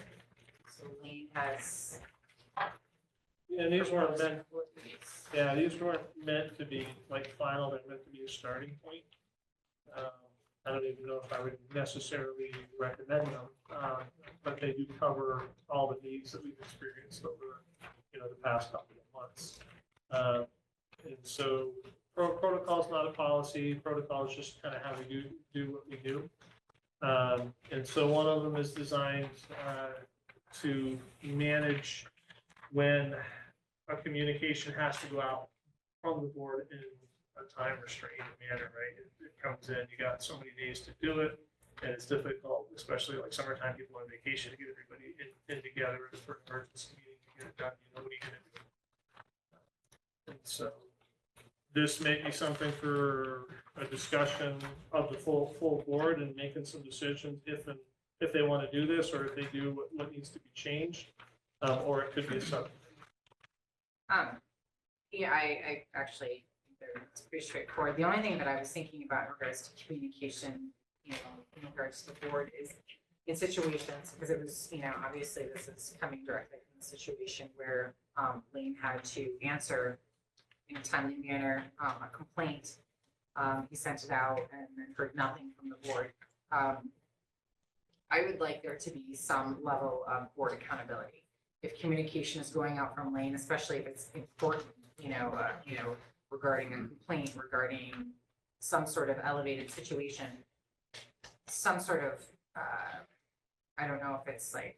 So Lee has. And these weren't meant to be like final, they're meant to be a starting point. I don't even know if I would necessarily recommend them, but they do cover all the needs that we've experienced over, the past couple of months. And so protocol is not a policy, protocol is just kind of how we do what we do. And so one of them is designed to manage when a communication has to go out from the board in a time restrained manner, right? It comes in, you got so many days to do it, and it's difficult, especially like summertime, people on vacation, to get everybody in together for an emergency meeting to get it done, what are you gonna do? And so this may be something for a discussion of the full board and making some decisions if they want to do this, or if they do what needs to be changed, or it could be a sub. Yeah, I actually, it's pretty straightforward. The only thing that I was thinking about in regards to communication in regards to the board is in situations, because it was, obviously this is coming directly from the situation where Lane had to answer in a timely manner a complaint. He sent it out and then heard nothing from the board. I would like there to be some level of board accountability. If communication is going out from Lane, especially if it's important, regarding a complaint, regarding some sort of elevated situation, some sort of, I don't know if it's like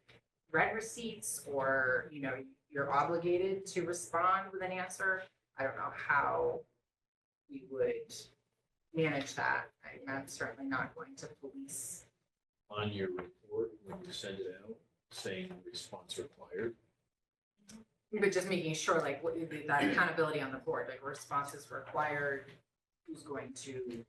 read receipts or, you're obligated to respond with an answer. I don't know how we would manage that. I'm certainly not going to police. On your report, when you send it out, saying response required. But just making sure, like, that accountability on the board, like, response is required, who's going to,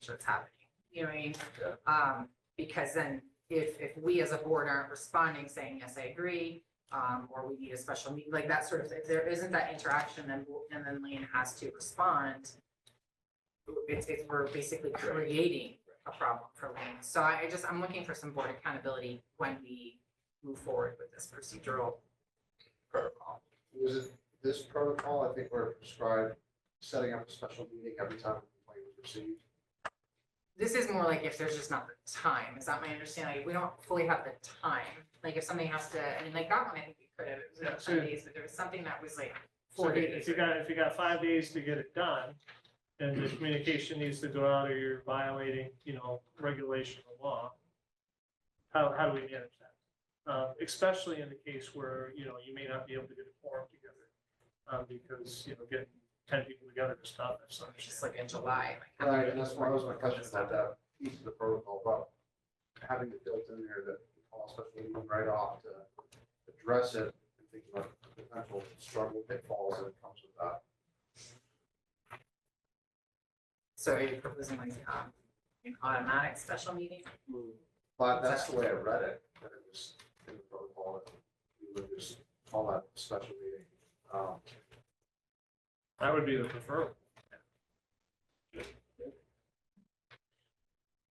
sure it's happening, you know what I mean? Because then, if we as a board aren't responding, saying, yes, I agree, or we need a special meeting, like that sort of, if there isn't that interaction, and then Lane has to respond, we're basically creating a problem for Lane. So I'm looking for some board accountability when we move forward with this procedural protocol. Was it this protocol, I think, where it prescribed setting up a special meeting every time a complaint was received? This is more like if there's just not the time, is that my understanding? We don't fully have the time, like if something has to, like that one, I think we could have, it was about 10 days, but there was something that was like So 4 days. if you got 5 days to get it done, and the communication needs to go out, or you're violating, regulation or law, how do we manage that? Especially in the case where, you may not be able to get a quorum together, because, getting 10 people together is tough. It's not Just like in July. like, how Right, many and that's why I was my question about that piece of the protocol, but having it built in there that we call a special meeting right off to address it and think about the potential struggle pitfalls that comes with that. So are you proposing like an automatic special meeting? But that's the way I read it, that it was in the protocol, that we would just call that a special meeting. That would be the preferred.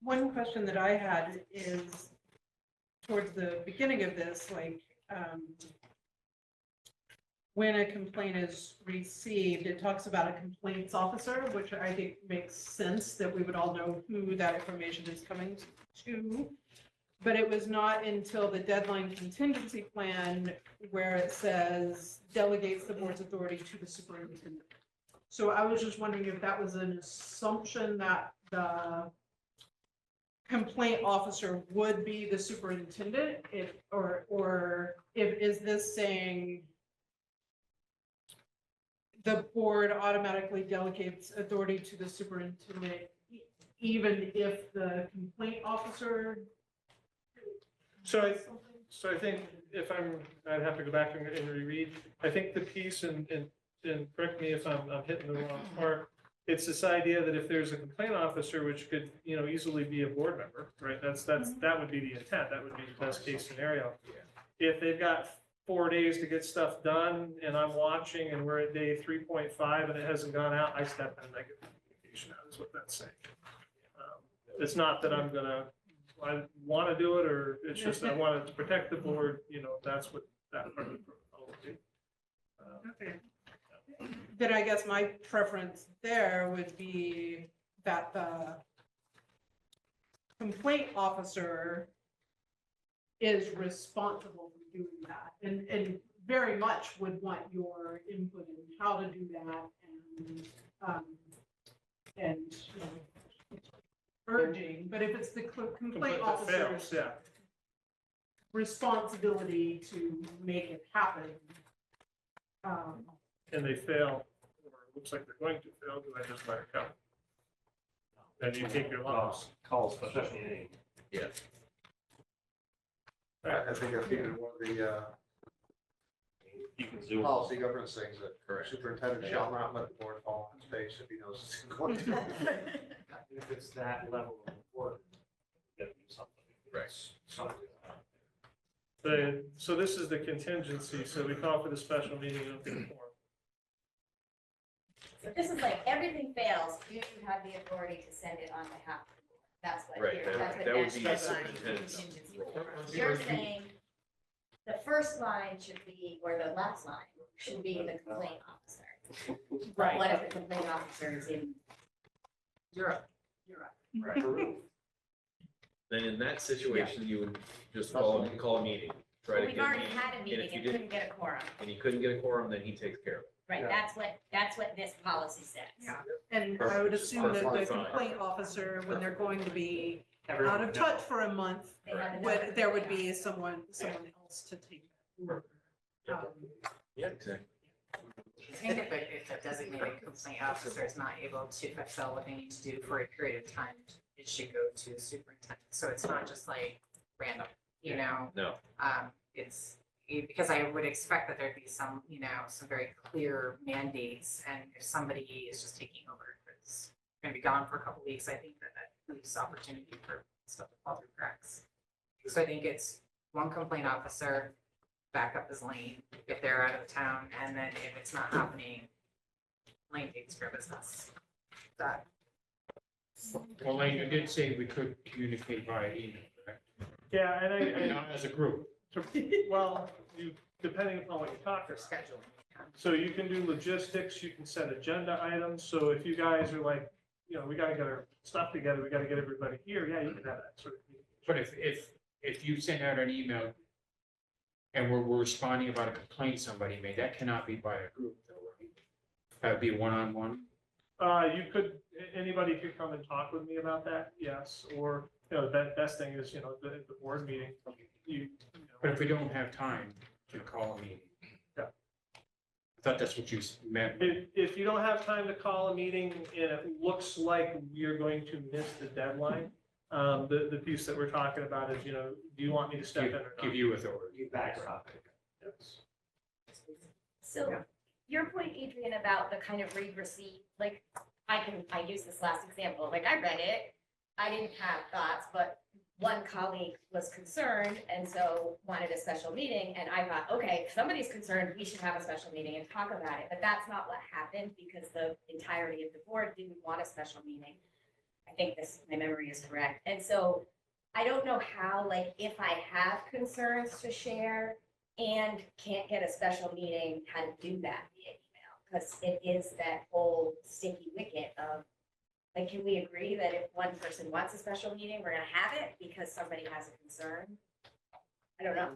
One question that I had is towards the beginning of this, like, when a complaint is received, it talks about a complaints officer, which I think makes sense that we would all know who that information is coming to. But it was not until the deadline contingency plan where it says delegates the board's authority to the superintendent. So I was just wondering if that was an assumption that the complaint officer would be the superintendent, or is this saying the board automatically delegates authority to the superintendent, even if the complaint officer? So I think I'd have to go back and reread. I think the piece, and correct me if I'm hitting the wrong part, it's this idea that if there's a complaint officer, which could, easily be a board member, right? That would be the intent. That would be the best case scenario. If they've got 4 days to get stuff done and I'm watching and we're at day 3.5 and it hasn't gone out, I step in and I get the communication out, is what that's saying. It's not that I want to do it, or it's just I wanted to protect the board, that's what that part of the protocol would be. Okay. Then I guess my preference there would be that the complaint officer is responsible for doing that, and very much would want your input in how to do that, and urging, but if it's the complaint That officer's fails, yeah. responsibility to make it happen, And they fail, or it looks like they're going to fail, do I just let it go? Then you take your loss. Call a special meeting. I think that's even one of the You can zoom. policy governance things, that superintendent shall not let the board fall on his face if he knows it's going to. If it's that level of work. You gotta do something. Right. Something. So this is the contingency, so we call for the special meeting of the forum. So this is like, everything fails, do you have the authority to send it on behalf of the board? That's what, Right, that's what that would be deadline superintendent's contingency role. for. You're saying the first line should be, or the last line should be the complaint officer. But what if the complaint officer is in Europe? Then in that situation, you would just call a meeting, try to We've get a already meeting. had a And meeting if you and didn't, couldn't get a quorum. and he couldn't get a quorum, then he takes care of it. Right, Yeah. that's what this policy says. Yeah. And I would assume that the Perfectly fine. complaint officer, when they're going to be Everyone out of would touch for a month, They have another- there would be someone else to take it. Um, Yeah, exactly. I think if a designated complaint officer is not able to fulfill what they need to do for a period of time, it should go to the superintendent. So it's not just like random, you know? No, It's, because I would expect that there'd be some, some very clear mandates. And if somebody is just taking over, because they're gonna be gone for a couple weeks, I think that leaves opportunity for stuff to fall through cracks. So I think it's one complaint officer, backup is Lane, if they're out of town, and then if it's not happening, Lane takes care of business. That, Well, Lane, you did say we could communicate via email, correct? Yeah, and Not as a group. well, depending upon what you're talking about. scheduling. So you can do logistics, you can set agenda items, so if you guys are like, we gotta get our stuff together, we gotta get everybody here, yeah, you can have that sort of meeting. But if you send out an email and we're responding about a complaint somebody made, that cannot be by a group though, right? That would be one-on-one. You could, anybody could come and talk with me about that, yes, or, that best thing is, the board meeting, But if we don't have time to call a meeting. Yeah. I thought that's what you meant. if you don't have time to call a meeting and it looks like we're going to miss the deadline, the piece that we're talking about is, do you want me to step in or not? Give you authority. You back her up. Yes. So your point, Adrian, about the kind of read receipt, like, I use this last example, like, I read it, I didn't have thoughts, but one colleague was concerned and so wanted a special meeting, and I thought, okay, if somebody's concerned, we should have a special meeting and talk about it, but that's not what happened, because the entirety of the board didn't want a special meeting. I think my memory is correct, and so I don't know how, like, if I have concerns to share and can't get a special meeting, how to do that via email, because it is that whole sticky wicket of, like, can we agree that if one person wants a special meeting, we're gonna have it because somebody has a concern? I don't know.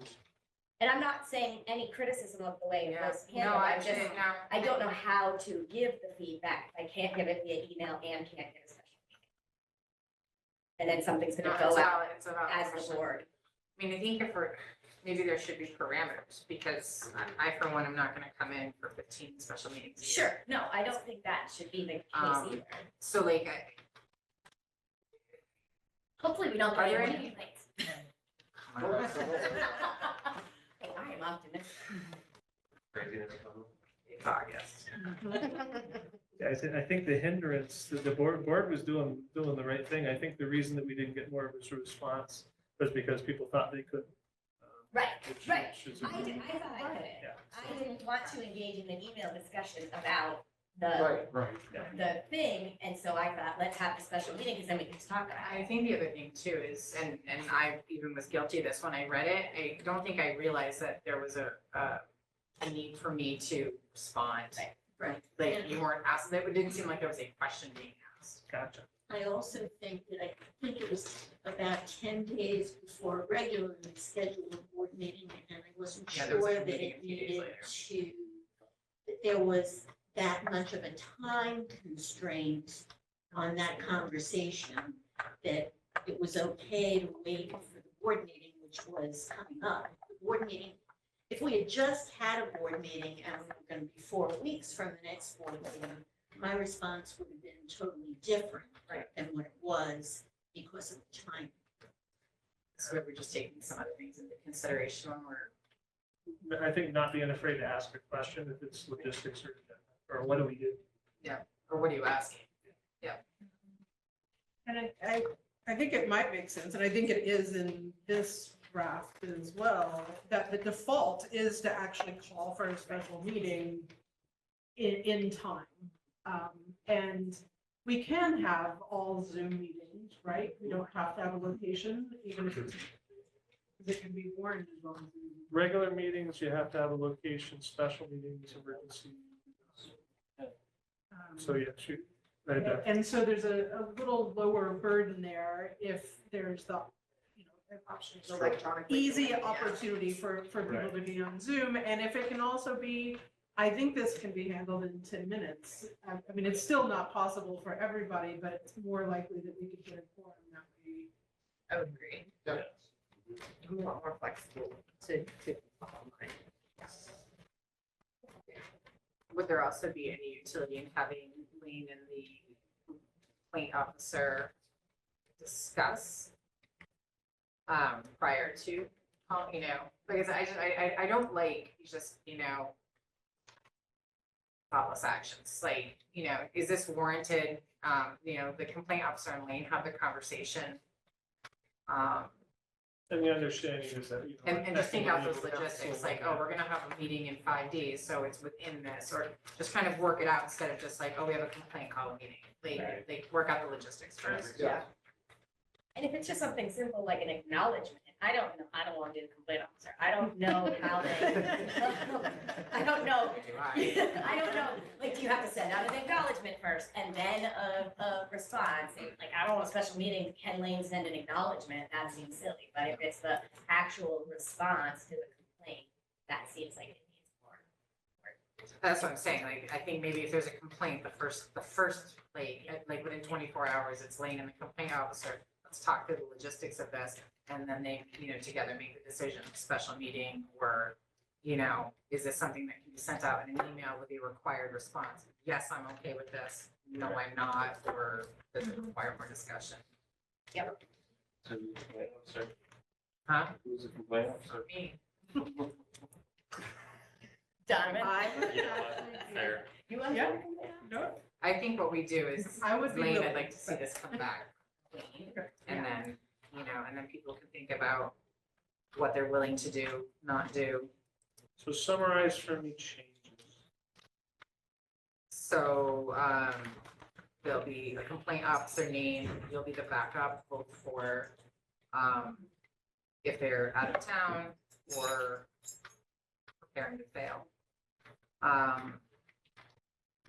And I'm not saying any criticism of the way it was No, handled, I I'm just, didn't know. I don't know how to give the feedback if I can't give it via email and can't get a special meeting. And then something's No, gonna go out it's about as the permission. board. I mean, I think maybe there should be parameters, because I, for one, am not gonna come in for 15 special meetings. a year. Sure, no, I don't think that should be the case either. So like, Hopefully, we don't Are get there any any- complaints. I I am optimistic. Craziness. guess. Yeah, I think the hindrance, the board was doing the right thing. I think the reason that we didn't get more of a response was because people thought they couldn't. Right, which- right. which is- I thought I couldn't. Yeah. I didn't want to engage in an email discussion about the, Right. the thing, and so I thought, let's have a special meeting, because then we can just talk about I it. think the other thing too is, and I even was guilty of this when I read it, I don't think I realized that there was a need for me to respond. Right. Like, you weren't asked, it didn't seem like there was a question being asked. Gotcha. I also think that I think it was about 10 days before a regularly scheduled board meeting, and I wasn't Yeah, there was sure a that meeting it a few days needed later. to, that there was that much of a time constraint on that conversation, that it was okay to wait for the board meeting, which was coming up. The board meeting, if we had just had a board meeting and we were going to be 4 weeks from the next board meeting, my response would have been totally different than what it was because of the time. So we're just taking some other things into consideration when we're, I think not being afraid to ask a question if it's logistics or what do we do? or what are you asking? And I think it might make sense, and I think it is in this draft as well, that the default is to actually call for a special meeting in time. And we can have all Zoom meetings meetings, right? We don't have to have a location, even if it's, it can be warned as well. Regular meetings, you have to have a location, special meetings, emergency. So yeah, shoot. Right there. And so there's a little lower burden there if there's the, you know, an option. Electronically. Easy Yeah. opportunity for people Right. to be on Zoom, and if it can also be, I think this can be handled in 10 minutes. I mean, it's still not possible for everybody, but it's more likely that we could get a quorum that way. I would agree. I'm a lot more flexible to online. Would there also be any utility in having Lane and the complaint officer discuss prior to, you know, because I don't like just, you know, thoughtless actions, like, you know, is this warranted? You know, the complaint officer and Lane have the conversation. And the understanding is that, you know. And just think out those estimated logistics, council- like, oh, we're gonna have a meeting in 5 days, so it's within this, or just kind of work it out instead of just like, oh, we have a complaint, call a meeting. Like, work out the logistics first. Yeah. And if it's just something simple like an acknowledgement, I don't know, I don't want to be the complaint officer. I don't know how they, I don't know. I don't know, like, do you have to send out an acknowledgement first and then a response? Like, I don't want a special meeting, can Lane send an acknowledgement? That seems silly, but if it's the actual response to the complaint, that seems like it needs more. That's what I'm saying, like, I think maybe if there's a complaint, the first, like within 24 hours, it's Lane and the complaint officer, let's talk through the logistics of this, and then they, you know, together make the decision, special meeting, or, you know, is this something that can be sent out in an email with a required response? Yes, I'm okay with this, no, I'm not, or does it require more discussion? So who's the complaint officer? Huh? Who's the complaint officer? Me. Donovan? Fair. You want to? Yeah. No, I think what we do is, I would be Lane, willing, I'd like to see but- this come back clean, Okay. and then, you know, and then people can think about what they're willing to do, not do. So summarize for me changes. So, there'll be a complaint officer name, you'll be the backup both for, if they're out of town or preparing to fail.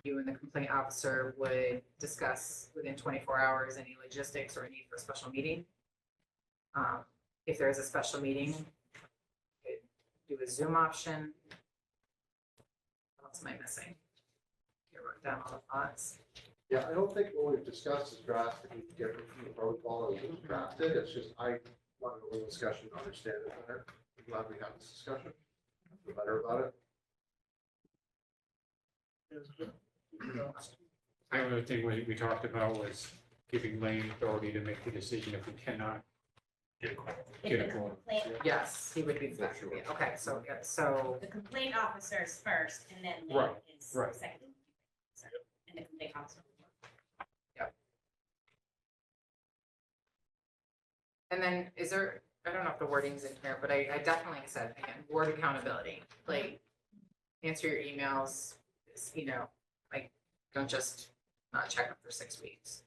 You and the complaint officer would discuss within 24 hours any logistics or need for a special meeting. If there is a special meeting, you could do a Zoom option. What else am I missing? Here, wrote down all the thoughts. Yeah, I don't think what we've discussed is drastically different from the protocol as it was drafted. It's just, I wanted a little discussion to understand it better. I'm glad we had this discussion. I feel better about it. The other thing we talked about was giving Lane authority to make the decision if we cannot Get a call. get a If the quorum. complaint- Yes, he would be the backup. Yeah, okay, so, yeah, so, The complaint officer is first and then Lane Right, is right. second. And the complaint officer. and then is there, I don't know if the wording's in here, but I definitely said, again, board accountability, like, answer your emails, you know, like, don't just not check them for 6 weeks.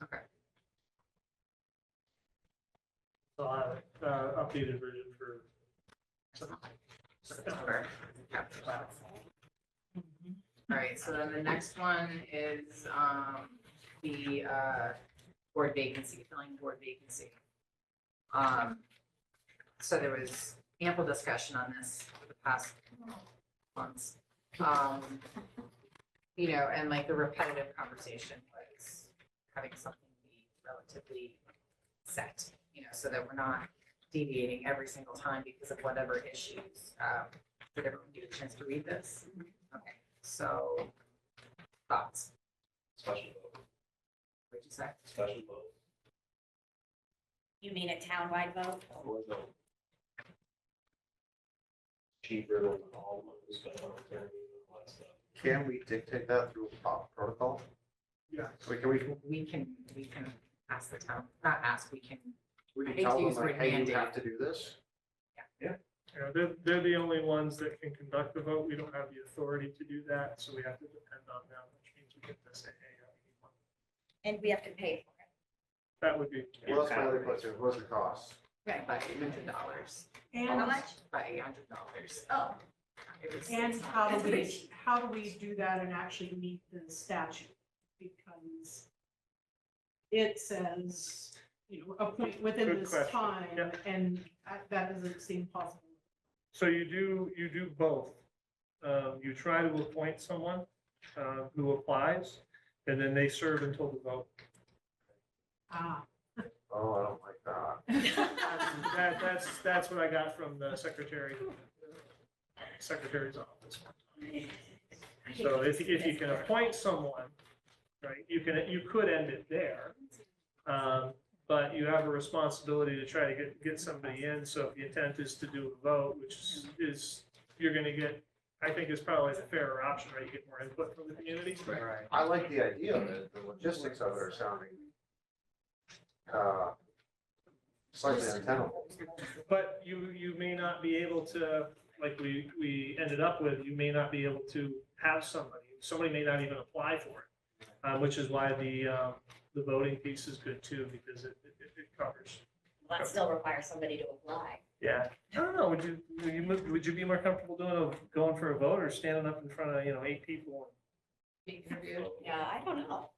Okay, So I'll have updated version for. September. Yeah. All right, so then the next one is, the, board vacancy, filling board vacancy. So there was ample discussion on this for the past months. You know, and like the repetitive conversation was having something be relatively set, you know, so that we're not deviating every single time because of whatever issues. Did everyone get a chance to read this? Okay, so thoughts, Special vote, what'd you say? special vote. You mean a townwide vote? Or the cheaper than all of those, but all that stuff. Can we dictate that through a protocol? Yeah. So can we, We can ask the town, not ask, we can, we I can hate tell to them use the like, word hey, you mandate. have to do this? You know, they're the only ones that can conduct the vote. We don't have the authority to do that, so we have to depend on them, which means we get to say, hey, we need And we have to pay for That would be. Well, that's my other question, what's the cost? Right, by $800. it. How And, much? By $800. Oh, It was and $600. how do we do that and actually meet the statute? Because it says, you know, appoint within Good this question. time, Yeah. and that doesn't seem possible. So you do both. You try to appoint someone who applies, and then they serve until the vote. Ah, Oh, I don't like that. That's what I got from the secretary's office. So if you can appoint someone, right, you could end it there. But you have a responsibility to try to get somebody in. So if the intent is to do a vote, which is you're gonna get, I think is probably the fairer option, right? You get more input from the community. Right. I like the idea of it, the logistics of it are sounding slightly untenable. But you may not be able to, like we ended up with, you may not be able to have somebody may not even apply for it. Which is why the voting piece is good too, because it covers. that still requires somebody to apply. Yeah, I don't know, would you be more comfortable going for a vote or standing up in front of, 8 people? Being interviewed. Yeah, I don't know.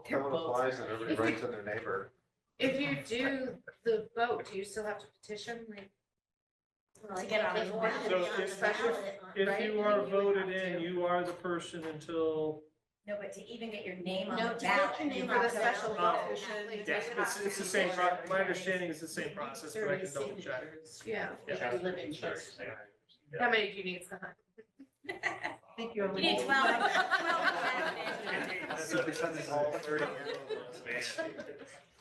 Someone applies and everybody writes in their neighbor. If you do the vote, do you still have to petition? Like, To get on the board. So if Right? you are voted in, you are the person until, No, but to even get your name on No, the to get ballot. your name you on have the to- ballot. yeah, it's the same, my understanding is the same process, but I can double check. Yeah. If you live in Chester. How many do you need? thank you. You need 12.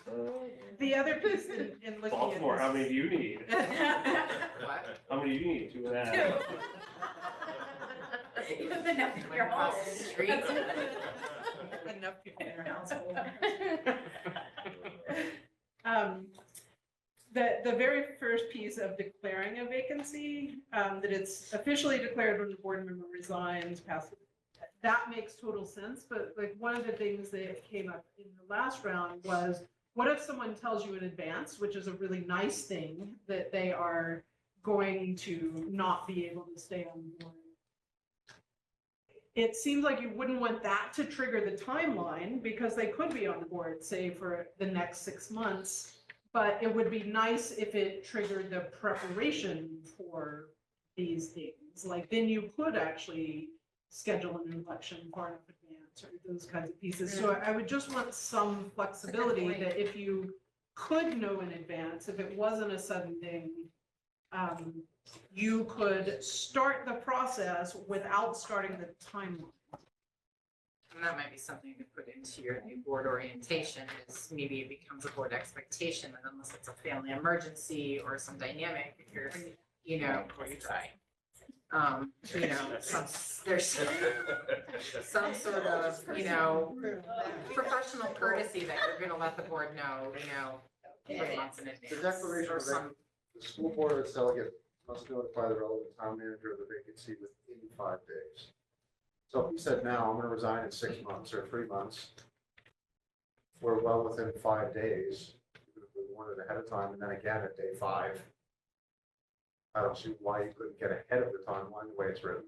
12. The other piece in looking at Baltimore, how many do you need? What? How many do you need? 2.5. You have enough in your home. Across the street. enough people in your household. The very first piece of declaring a vacancy, that it's officially declared when the board member resigns, passes, that makes total sense, but like one of the things that came up in the last round was, what if someone tells you in advance, which is a really nice thing, that they are going to not be able to stay on the board? It seems like you wouldn't want that to trigger the timeline, because they could be on the board, say, for the next 6 months. But it would be nice if it triggered the preparation for these things. Like, then you could actually schedule an election far enough advance, or those kinds of pieces. So I would just want some flexibility point. that if you could know in advance, if it wasn't a sudden thing, you could start the process without starting the timeline. And that might be something to put into your new board orientation, is maybe it becomes a board expectation, and unless it's a family emergency or some dynamic, if you're, before you try. There's some sort of, professional courtesy that you're gonna let the board know, 3 months in advance. The declaration or of some. The school board or its delegate must notify the relevant town manager of the vacancy within 5 days. So if he said, now I'm gonna resign in 6 months or 3 months, we're well within 5 days, even if we wanted ahead of time, and then again at day 5. I don't see why you couldn't get ahead of the timeline the way it's written.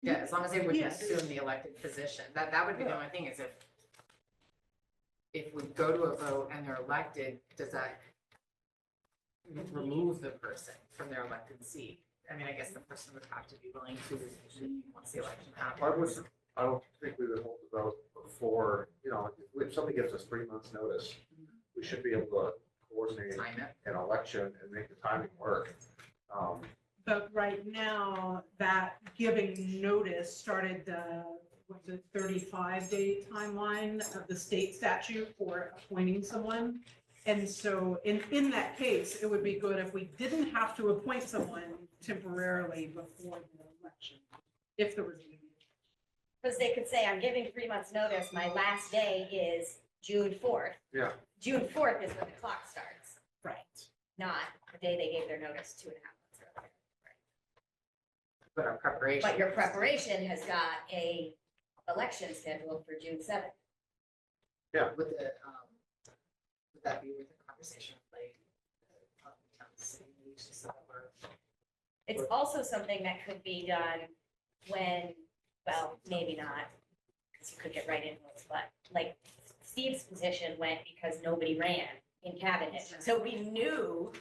Yeah, as long as they wouldn't Yes. assume the elected position, that would be the only thing, is if we go to a vote and they're elected, does that remove the person from their elected seat? I mean, I guess the person would have to be willing to, once the election happens. I don't think we would hold the vote before, if somebody gives us 3 months' notice, we should be able to coordinate Time it. an election and make the timing work. But right now, that giving notice started the, 35-day timeline of the state statute for appointing someone. And so in that case, it would be good if we didn't have to appoint someone temporarily before the election, if there was. Because they could say, I'm giving 3 months notice, my last day is June 4th. Yeah. June 4th is when the clock starts, Right. not the day they gave their notice 2.5 months earlier. But our preparation. But your preparation has got a election scheduled for June 7th. Yeah. Would the, would that be with the conversation like, city needs to set up or? It's also something that could be done when, well, maybe not, because you could get right into it, but like Steve's position went because nobody ran in cabinet. So we knew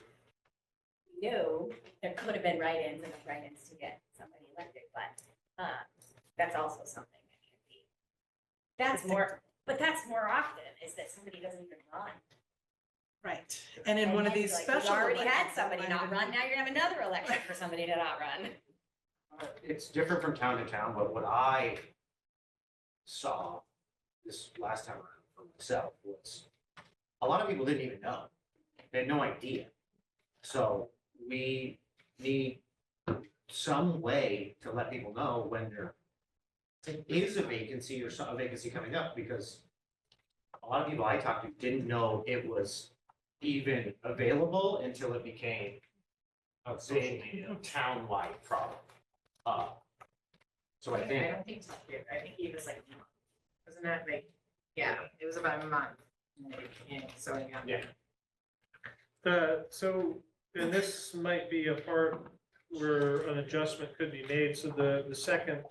there could have been write-ins and write-ins to get somebody elected, but that's also something that can be. That's more, but that's more often is that somebody doesn't even run. Right. And in one of then these you're like, special. You already had elections, somebody it might not have run, been- now you're gonna have another election for somebody to not run. It's different from town to town, but what I saw this last time around for myself was a lot of people didn't even know. They had no idea. So we need some way to let people know when there is a vacancy or a vacancy coming up, because a lot of people I talked to didn't know it was even available until it became a big town-wide problem. So I think. I don't think so. I think he was like, a month. Wasn't that like, yeah, it was about a month. Yeah, so yeah. So, and this might be a part where an adjustment could be made. So the second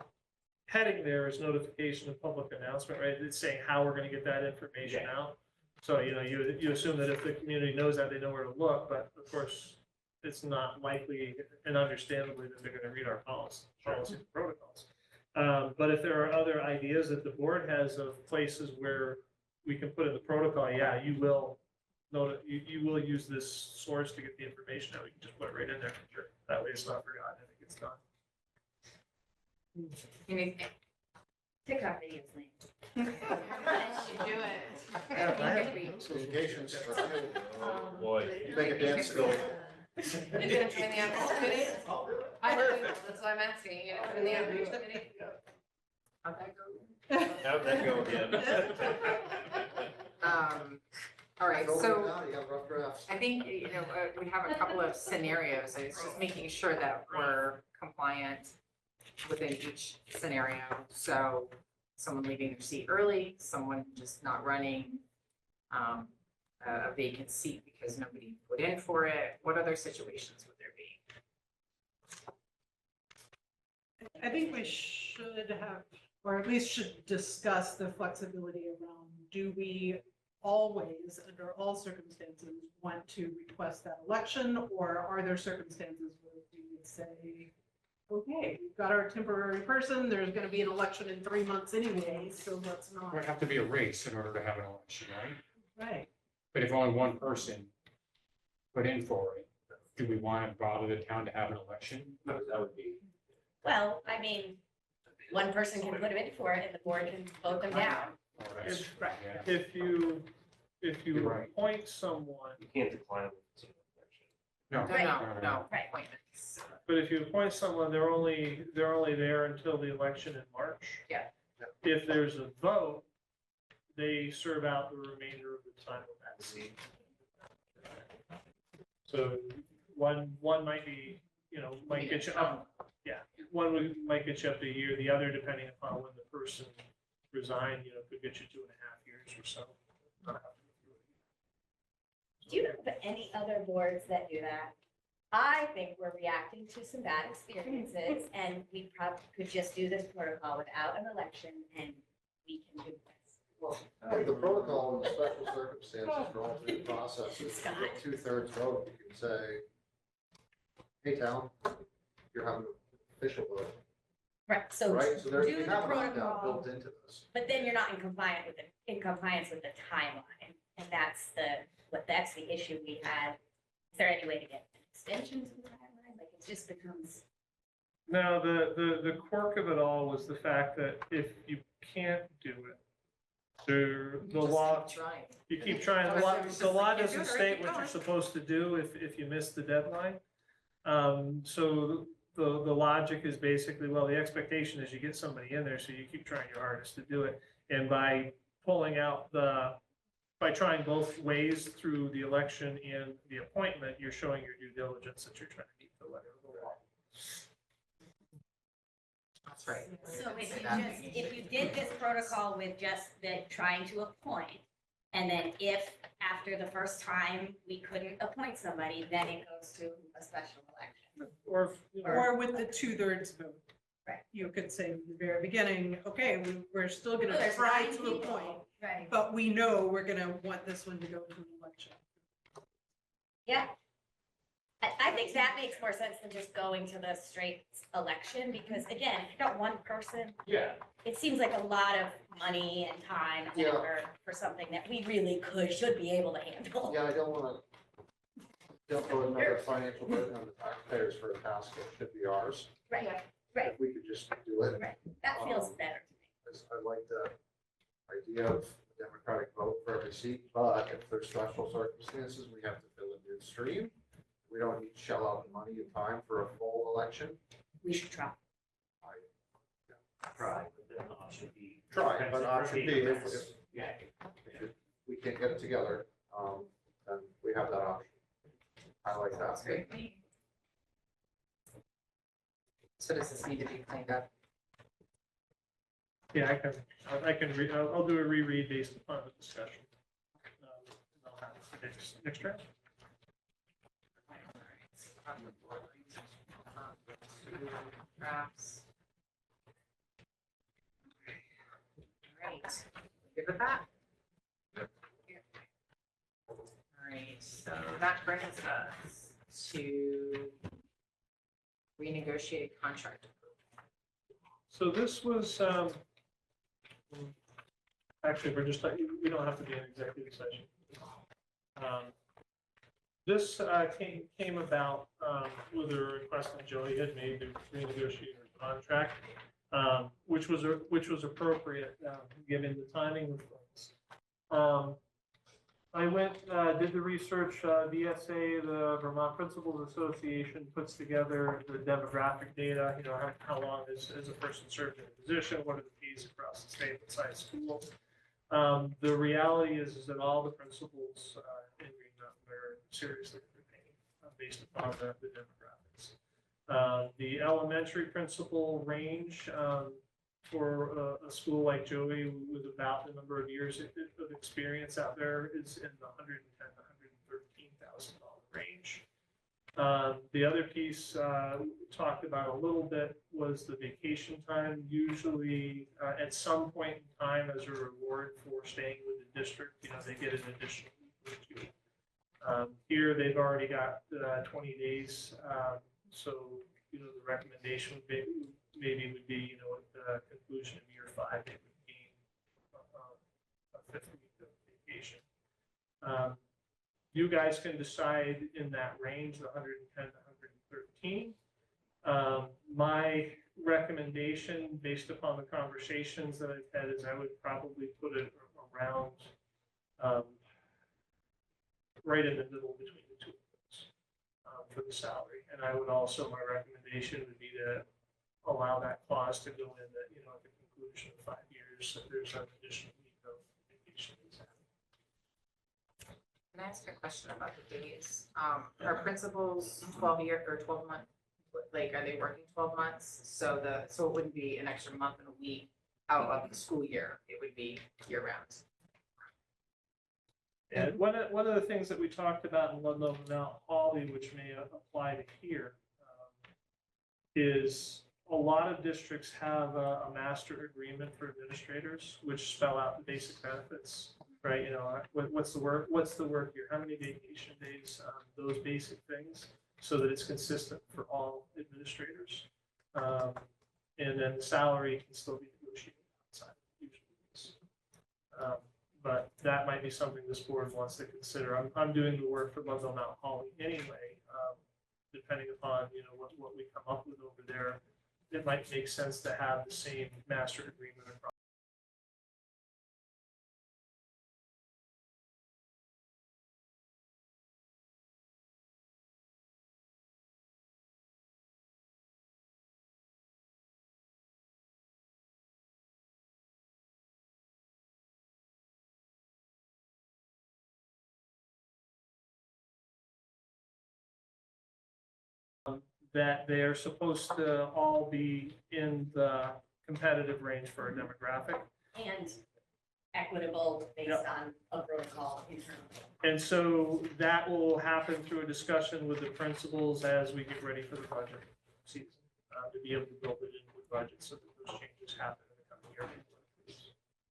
heading there is notification of public announcement, right? It's saying how we're gonna get that information out. So, you assume that if the community knows that, they know where to look, but of course, it's not likely and understandably that they're gonna read our policies and protocols. But if there are other ideas that the board has of places where we can put in the protocol, yeah, you will you will use this source to get the information out. We can just put it right in there. That way it's not forgotten. I think it's done. TikTok videos, Lane. You do it. Yeah, I have associations for you. Oh, boy. You make a dance go. You gonna put in the ethics committee? I do, that's why I'm asking, you gonna put in the ethics committee? How'd that go? How'd that go again? All right, so. You got rough drafts. I think, we have a couple of scenarios. It's just making sure that we're compliant within each scenario. So someone leaving their seat early, someone just not running, a vacant seat because nobody put in for it. What other situations would there be? I think we should have, or at least should discuss the flexibility around, do we always, under all circumstances, want to request that election? Or are there circumstances where we would say, okay, we've got our temporary person, there's gonna be an election in 3 months anyway, so let's It not. would have to be a race in order to have an election, right? Right. But if only one person put in for it, do we want to bother the town to have an election? That would be. Well, I mean, one person can put them in for it and the board can vote them down. Oh, that's- If- yeah. If you You're right. appoint someone, You can't decline. No, No, Right. no, Right. appointments. but if you appoint someone, they're only there until the election in March. Yeah. If there's a vote, they serve out the remainder of the time of that seat. So one might be, might get you up, might get you up to a year, the other, depending upon when the person resigned, could get you 2.5 years or so. Do you know of any other boards that do that? I think we're reacting to some bad experiences and we probably could just do this protocol without an election and we can do this. Well, the protocol in the special circumstances for all three processes, if you get 2/3 vote, you can say, hey, town, you're having an official vote, Right, so right? So there's, do we the have an opt-out protocol, built into this. but then you're not in compliance with the timeline. And that's the issue we had. Is there any way to get an extension to the timeline? Like it just becomes. No, the quirk of it all was the fact that if you can't do it, the law, Trying. you keep trying, the law doesn't state what you're supposed to do if you miss the deadline. So the logic is basically, well, the expectation is you get somebody in there, so you keep trying your hardest to do it. And by pulling out by trying both ways through the election and the appointment, you're showing your due diligence that you're trying to meet the letter of the law. That's right. So if you did this protocol with just the trying to appoint, And then if after the first time we couldn't appoint somebody, then it goes to a special election. Or, you know, Or with the 2/3 vote. Right. You could say from the very beginning, okay, we're still Oh, gonna there's try 9 to people. appoint, Right. but we know we're gonna want this one to go to an election. Yeah. I think that makes more sense than just going to the straight election, because again, if you got one person, Yeah. it seems like a lot of money and time and Yeah. effort for something that we really should be able to handle. Yeah, I don't want to put another financial burden on the taxpayers for a task that should be ours. Right, right. If we could just do it. That feels better to me. I like the idea of a democratic vote for every seat, but if there's special circumstances, we have to fill in midstream. We don't need to shell out the money and time for a full election. We should try. Try, but then option B. Try, but option B, if Yeah. we can't get it together, then we have that option. I like That's that. great. So does this need to be cleaned up? yeah, I'll do a reread based upon the discussion. And I'll have the next draft. Drafts. All right, good with that? All right, so that brings us to renegotiated contract. So this was, actually, we're just, we don't have to be in executive session. This came about with a request that Joey had made to renegotiate her contract, which was appropriate, given the timing of things. I went, did the research, VSA, the Vermont Principals Association, puts together the demographic data, you know, how long is a person served in a position, what are the fees across the state besides school. The reality is that all the principals in Greenbelt are seriously underpaid based upon the demographics. The elementary principal range for a school like Joey with about the number of years of experience out there is in the $110,000 to $113,000 range. The other piece we talked about a little bit was the vacation time. Usually at some point in time as a reward for staying with the district, you know, they get an additional week or two. Here they've already got 20 days. So, you know, the recommendation would be, maybe would be, you know, at the conclusion of year 5, they would gain a 5th week of vacation. You guys can decide in that range, the 110 to 113. My recommendation, based upon the conversations that I've had, is I would probably put it around right in the middle between the two of those for the salary. And I would also, my recommendation would be to allow that clause to go in that, you know, at the conclusion of 5 years, that there's an additional week of vacation. Can I ask a question about the days? Are principals 12-year or 12-month? Like, are they working 12 months? So it wouldn't be an extra month and a week out of the school year. It would be year round. And one of the things that we talked about in Ludlow and Mount Holly, which may apply to here, is a lot of districts have a master agreement for administrators, which spell out the basic benefits, right? You know, what's the work year, how many vacation days, those basic things, so that it's consistent for all administrators. And then the salary can still be negotiated outside usually. But that might be something this board wants to consider. I'm doing the work for Ludlow Mount Holly anyway, depending upon, you know, what we come up with over there. It might make sense to have the same master agreement across. That they are supposed to all be in the competitive range for a demographic. And equitable based Yep. on a protocol internally. And so that will happen through a discussion with the principals as we get ready for the budget season, to be able to build it into the budget so that those changes happen in the coming year.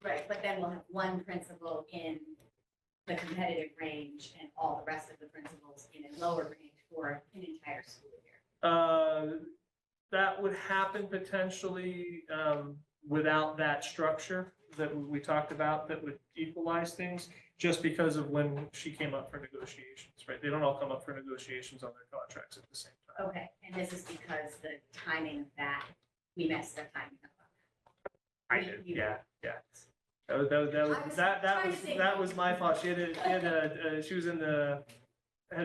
Right, but then we'll have one principal in the competitive range and all the rest of the principals in a lower range for an entire school year. That would happen potentially without that structure that we talked about that would equalize things, just because of when she came up for negotiations, right? They don't all come up for negotiations on their contracts at the same time. Okay, and this is because the timing of that, we messed the timing up. I did, yeah. That was, that was my fault. She was had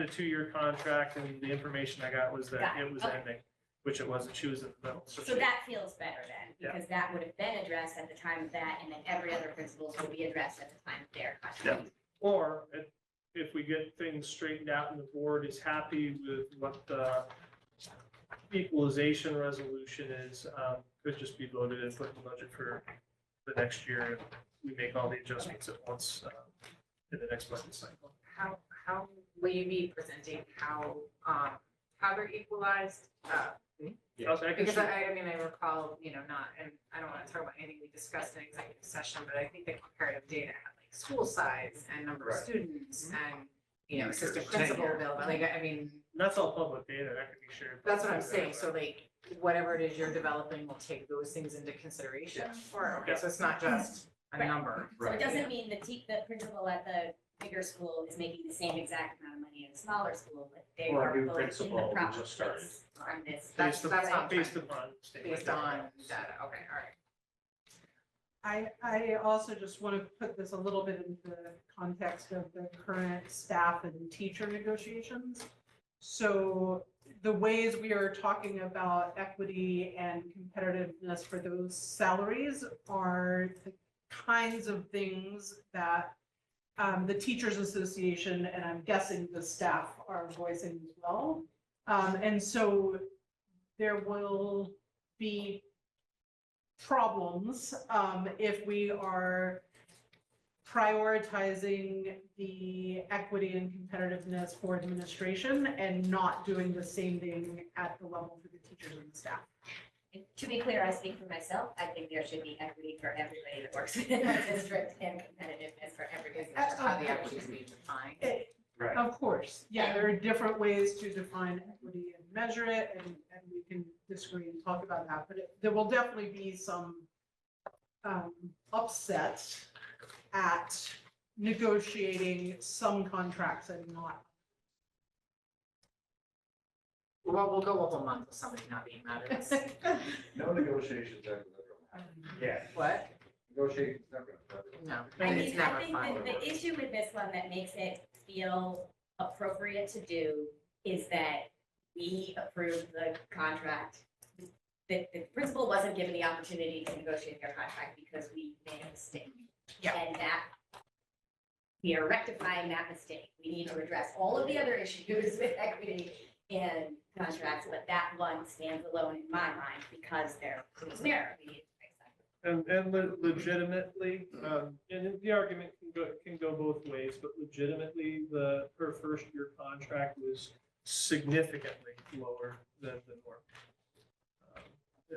a 2-year contract, and the information I got was that Got it, it was okay. ending, which it wasn't. She was in the middle. So that feels better then, because that would have been addressed at the time of that, and then every other principals will be addressed at the time of their contract. Or if we get things straightened out and the board is happy with what the equalization resolution is, could just be voted and put in the budget for the next year, and we make all the adjustments at once in the next budget cycle. How will you be presenting how they're equalized? Because I mean, I recall, not, and I don't want to talk about anything we discussed in executive session, but I think the comparative data had like school size and number of Right. students and, assistant Tenure. principal availability, like, I mean, That's all public data that could be shared. that's what I'm saying. So like, whatever it is you're developing will take those things into consideration. Or, okay, so it's not just a Right. number. So it doesn't mean the principal at the bigger school is making the same exact amount of money in a smaller school, but they Or a are new both in principal the who proper just started. place on this. That's Based how I'm Based trying- upon. state Based data. on data, okay, all right. I also just want to put this a little bit into the context of the current staff and teacher negotiations. So the ways we are talking about equity and competitiveness for those salaries are the kinds of things that the Teachers Association, and I'm guessing the staff, are voicing as well. And so there will be problems if we are prioritizing the equity and competitiveness for administration and not doing the same thing at the level for the teachers and the staff. And to be clear, I speak for myself. I think there should be equity for everybody that works in our district and competitiveness for everybody. That's how the equity is being defined. Right. Of course, yeah, there are different ways to define equity and measure it, and we can disagree and talk about that, but there will definitely be some upset at negotiating some contracts and not. Well, we'll go a whole month with somebody not being mad at us. No negotiations ever. Yeah. What? Negotiations never. No. I and it's mean, I never think fun. that the issue with this one that makes it feel appropriate to do is that we approved the contract. The principal wasn't given the opportunity to negotiate their contract because we made a mistake. Yeah. And that, we are rectifying that mistake. We need to address all of the other issues with equity and contracts, but that one stands alone in my mind because there was an error. We need to fix that. And legitimately, and the argument can go both ways, but legitimately, her first year contract was significantly lower than the norm.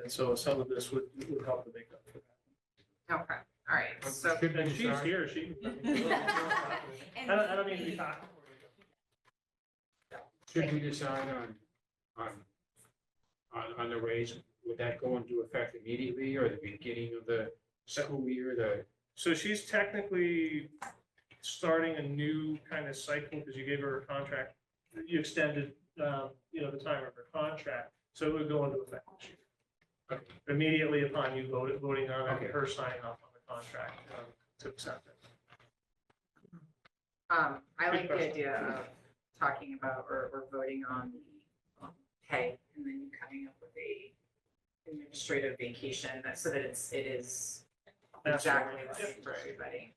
And so some of this would help to make up for that. Okay, all right, so, Should we And she's decide- here, she can. I don't mean to be cocky. Should we decide on the raise, would that go into effect immediately or the beginning of the school year, So she's technically starting a new kind of cycle because you gave her a contract. You extended, the time of her contract, so it would go into effect this year. Immediately upon you voting on it, Okay. her signing off on the contract to accept it. I like the question. idea of talking about or voting on the pay and then coming up with a administrative vacation so that it is exactly the same for everybody.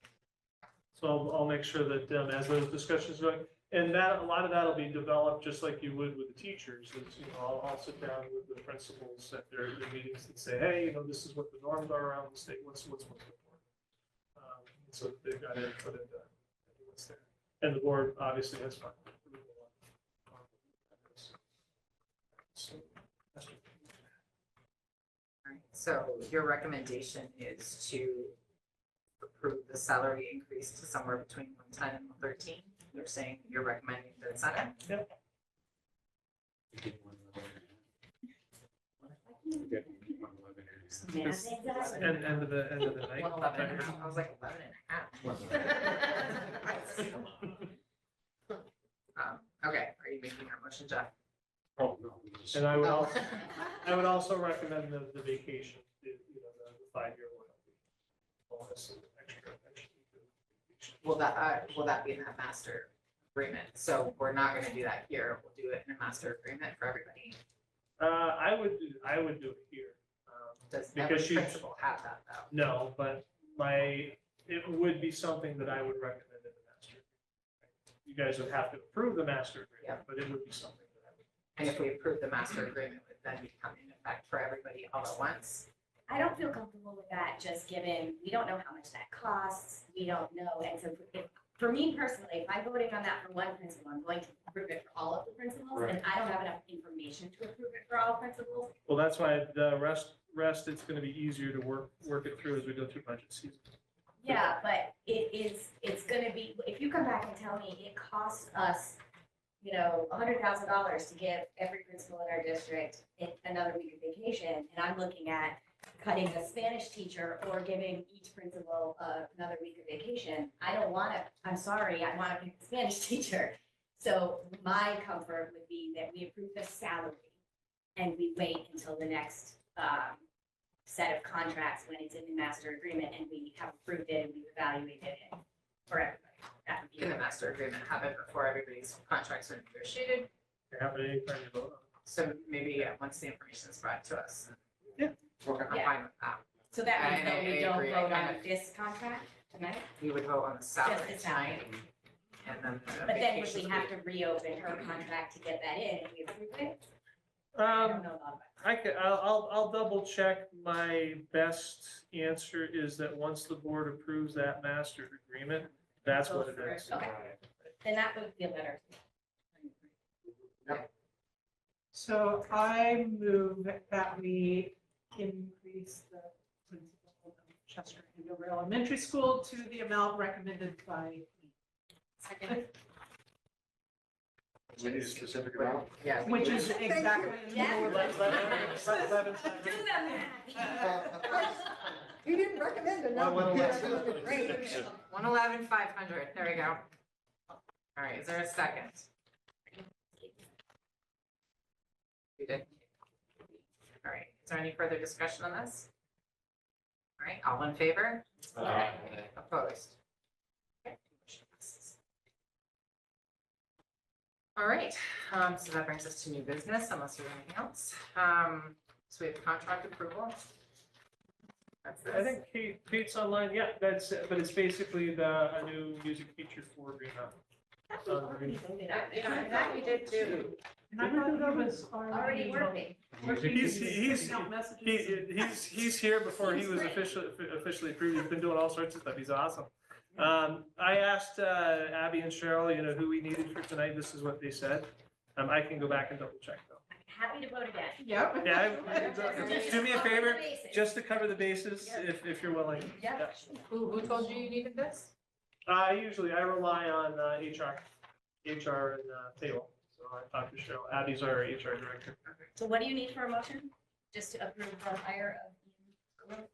So I'll make sure that as those discussions go, and that, a lot of that'll be developed just like you would with the teachers. Is, I'll sit down with the principals at their meetings and say, hey, this is what the norms are around the state. What's most important? So they've got input into what's there. And the board obviously has fun. So, that's what- Alright, so your recommendation is to approve the salary increase to somewhere between 110 and 113. You're saying you're recommending the Senate? End of the night. 111, I was like 11 and a half. Okay, are you making your motion, Jeff? Oh, no. And I would also recommend the vacation, the 5-year loyalty. Bonus and extra. Will that be in that master agreement? So we're not gonna do that here, we'll do it in a master agreement for everybody. I would do it here. Does Because every she- principal have that though? No, but it would be something that I would recommend in the master. Agreement. You guys would have to approve the master agreement, but it would be something that I would. And if we approve the master agreement, would then become in effect for everybody all at once? I don't feel comfortable with that, just given, we don't know how much that costs, we don't know, and so for me personally, if I'm voting on that for one principal, I'm going to approve it for all of the principals, and I don't have enough information to approve it for all principals. Well, that's why the rest, it's gonna be easier to work it through as we go through budget season. Yeah, but it's gonna be, if you come back and tell me it costs us, $100,000 to give every principal in our district another week of vacation, and I'm looking at cutting a Spanish teacher or giving each principal another week of vacation, I don't wanna, I'm sorry, I wanna pick the Spanish teacher. So my comfort would be that we approve the salary and we wait until the next set of contracts when it's in the master agreement and we have approved it and we've evaluated it for everybody. That would be In the master agreement, have it before everybody's contracts are negotiated. You're happy anytime you vote on it. So maybe once the information is brought to us, Okay. I'm Yeah. fine with that. So that means that I we don't agree. I vote kind on of- this contract tonight, We would vote on the salary Just the salary. tonight. And then the but then would vacations we have to reopen her contract to get that in if we approve it? I don't know about that. I'll double check. My best answer is that once the board approves that master agreement, that's what it is. Okay. Then that would feel better. So I move that we increase the principal of Chester Andover Elementary School to the amount recommended by me. Second. We need a specific amount. Yeah. we Which do. is exactly. in the Yeah. middle of the- Do the math. You didn't recommend a number. 111,500, there we go. All right, is there a second? You did. All right, is there any further discussion on this? All right, all in favor? Opposed? Okay, motion passes. All right, so that brings us to new business, unless there's anything else. So we have contract approval. That's I this. think Kate's online, yeah, that's, it, but it's basically a new music teacher for Green Mountain. We already voted on it. That we did too. And I thought that was Already working. He's here before he was officially approved. He's been doing all sorts of stuff. He's awesome. I asked Abby and Cheryl, who we needed for tonight. This is what they said. I can go back and double check though. Happy to vote again. Yep. Yeah, do me a favor, Basics. just to cover the bases, if you're willing. Yeah. Who told you you needed this? Usually I rely on HR and payroll. So I talked to Cheryl. Abby's our HR director. So what do you need for a motion? Just to approve the hire of Ian?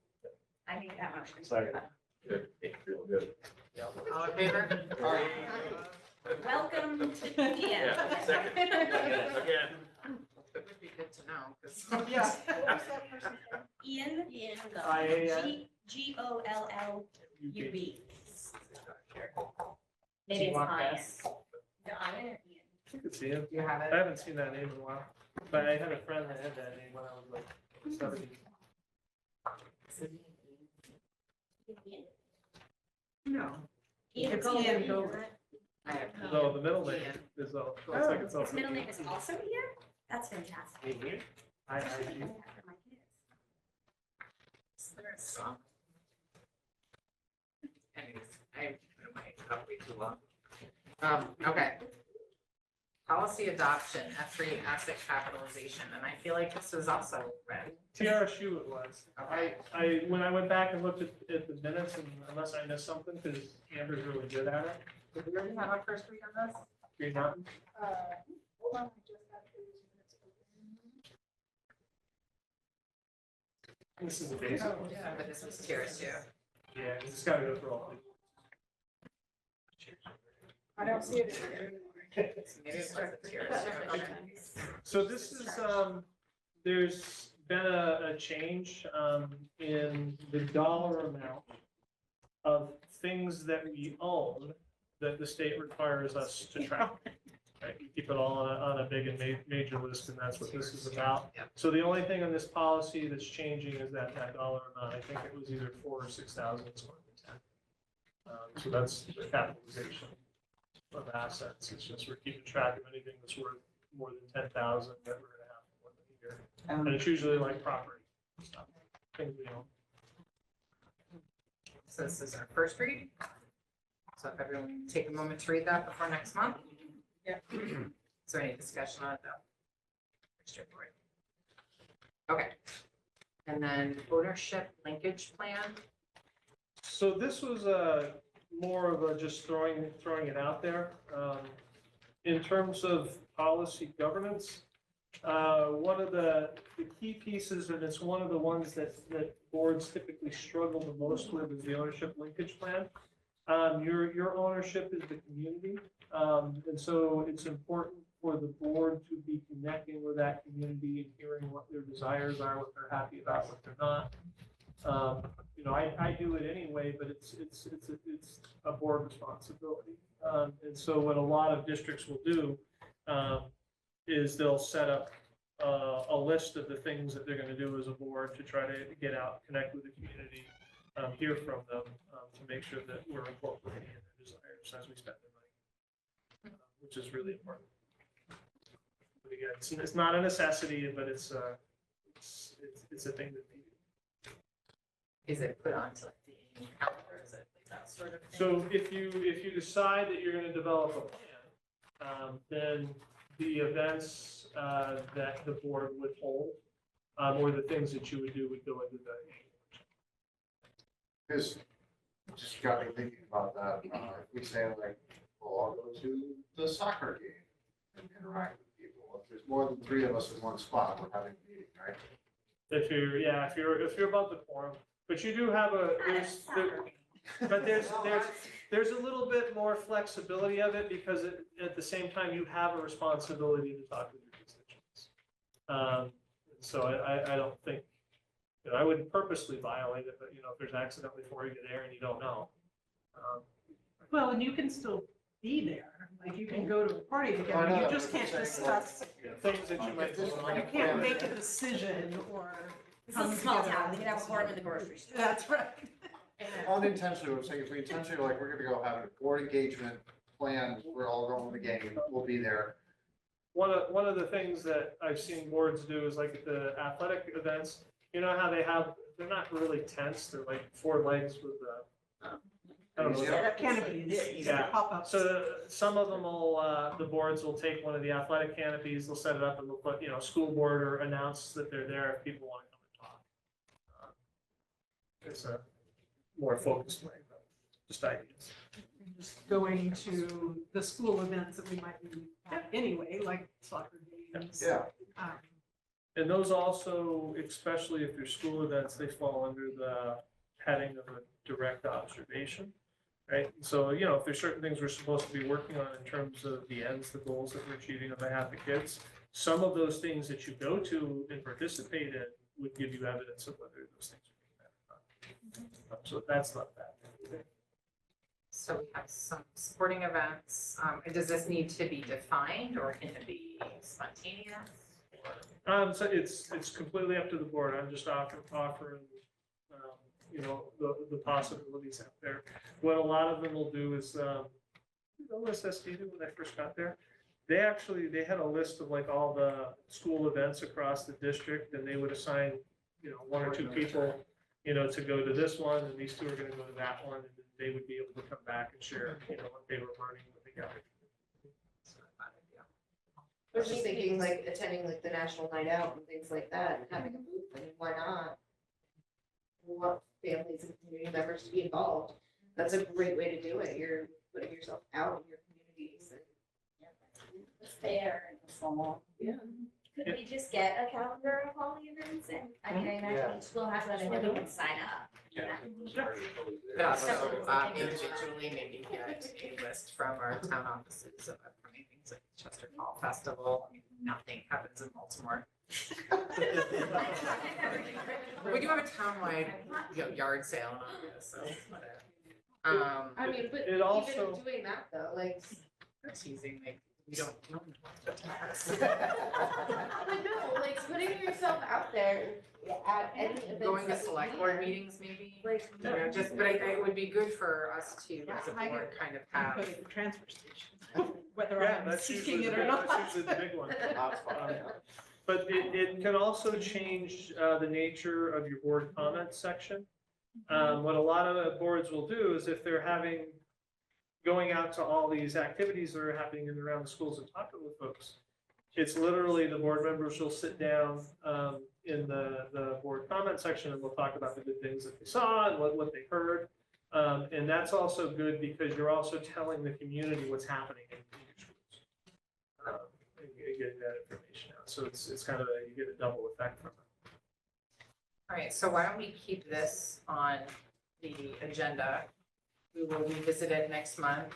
I make that motion. Second. Good, real good. All in favor? Welcome to Ian. Yeah, second. Again. It would be good to know, because. Yeah. Ian. I-A-N. Gollub. Do Maybe you it's want Ian. this? No, Ian or Ian? You can see him. Do you have I it? haven't seen that name in a while, but I had a friend that had that name when I was like 70. No. Ian It's Gollub. Ian Gollub. I have So the middle name is, looks like it's His also. middle name is also Ian? That's fantastic. I, That's what I named after my kids. Is there a song? Anyways, Way too long. Okay. Policy adoption, F3 asset capitalization, and I feel like this was also read. TRSU it was. When I went back and looked at the minutes, and unless I missed something, because Amber's really good at it. Did we already have our first read on this? Green Mountain. Hold on, I just got these minutes open. This is the basic. Oh, one. yeah. But this was tiers too. Yeah, it's gotta go through all. I don't see it anymore. Maybe it was the tiers too. Okay. So this is, there's been a change, in the dollar amount of things that we own that the state requires us to track. Right, you keep it all on a big and major list, and that's what this is about. Yep. So the only thing in this policy that's changing is that dollar amount. I think it was either 4,000 or 6,000, it's going to 10. So that's the capitalization of assets. It's just we're keeping track of anything that's worth more than 10,000 that we're gonna have more than a year. And it's usually like property stuff, things we own. So this is our first read. So if everyone take a moment to read that before next month. Yeah. Is there any discussion on it though? Straightforward. Okay. And then ownership linkage plan. So this was more of a just throwing it out there. In terms of policy governance, one of the key pieces, and it's one of the ones that boards typically struggle the most with, is the ownership linkage plan. Your ownership is the community, and so it's important for the board to be connecting with that community and hearing what their desires are, what they're happy about, what they're not. I do it anyway, but it's a board responsibility. And so what a lot of districts will do is they'll set up a list of the things that they're going to do as a board to try to get out, connect with the community, hear from them, to make sure that we're incorporating their desires as we spend their money, which is really important. But again, it's not a necessity, but it's a thing that we do. Is it put onto like the annual calendar? Is it like that sort of thing? So if you decide that you're going to develop a plan, then the events that the board would hold, or the things that you would do would go into the. Because just got me thinking about that. If we say like, well, I'll go to the soccer game and interact with people. If there's more than 3 of us in one spot, we're having a meeting, right? If you're above the quorum, but you do have there's a little bit more flexibility of it, because at the same time, you have a responsibility to talk with your constituents. So I don't think, I wouldn't purposely violate it, but if there's accidentally 4 of you there and you don't know. Well, and you can still be there, like you can go to a party together, you just can't discuss, Things that you might. you can't make a decision or. This is a small town, they can have a forum in the grocery store. That's right. Unintentionally, I'm saying if we intentionally, like, we're gonna go have a board engagement plan, we're all going to the game, we'll be there. One of the things that I've seen boards do is like at the athletic events, you know how they're not really tents, they're like 4 legs with I don't know. Yeah. Canopies, Yeah. pop-ups. So some of them the boards will take one of the athletic canopies, they'll set it up and they'll put, school board, or announce that they're there if people want to come and talk. It's a more focused way, but just ideas. Just going to the school events that we might be at anyway, like soccer games. Yeah. Um, And those also, especially if they're school events, they fall under the heading of a direct observation, right? So, if there's certain things we're supposed to be working on in terms of the ends, the goals that we're achieving on behalf of kids, some of those things that you go to and participate in would give you evidence of whether those things are being met or not. So that's not bad. So we have some sporting events. Does this need to be defined, or can it be spontaneous? So it's completely up to the board. I'm just offering, the possibilities out there. What a lot of them will do is, OSSD did when I first got there. They had a list of like all the school events across the district, and they would assign, 1 or 2 people to go to this one, and these two are gonna go to that one, and then they would be able to come back and share, what they were learning, what they got. I was just thinking like attending like the National Night Out and things like that and having a booth, I mean, why not? We want families and community members to be involved. That's a great way to do it. You're putting yourself out in your communities and. It's fair and formal. Yeah. Could we just get a calendar of all the events and, I mean, I imagine each school has one and then we can sign up. But also, individually, maybe get a list from our town offices of upcoming things like Chester Fall Festival. I mean, nothing happens in Baltimore. We do have a townwide, yard sale in August, so whatever. I mean, but It also- even doing that though, like. We're teasing, like, we don't. But no, like putting yourself out there at any event. Going to select board meetings maybe, Like. just, but it would be good for us to, as a board, kind of have. Put it in the transfer station, whether Yeah, I'm that's seeking usually, it or not. that's usually the big one. But it can also change the nature of your board comments section. What a lot of boards will do is if they're going out to all these activities that are happening in and around the schools and talking with folks, it's literally the board members will sit down in the board comment section and we'll talk about the good things that they saw and what they heard. And that's also good because you're also telling the community what's happening in your schools. And you're getting that information out. So it's kind of you get a double effect from it. All right, so why don't we keep this on the agenda? We will revisit it next month.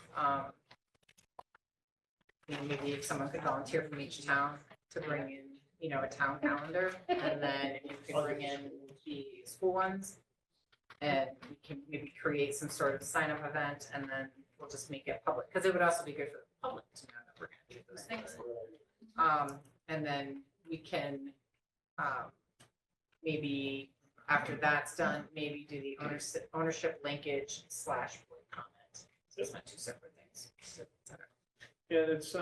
Maybe if someone could volunteer from each town to bring in, a town calendar, and then you can bring in the school ones. And we can maybe create some sort of sign-up event, and then we'll just make it public, because it would also be good for the public to know that we're gonna do those things. And then we can, maybe after that's done, maybe do the ownership linkage / board comment. So it's not two separate things. Yeah, it's,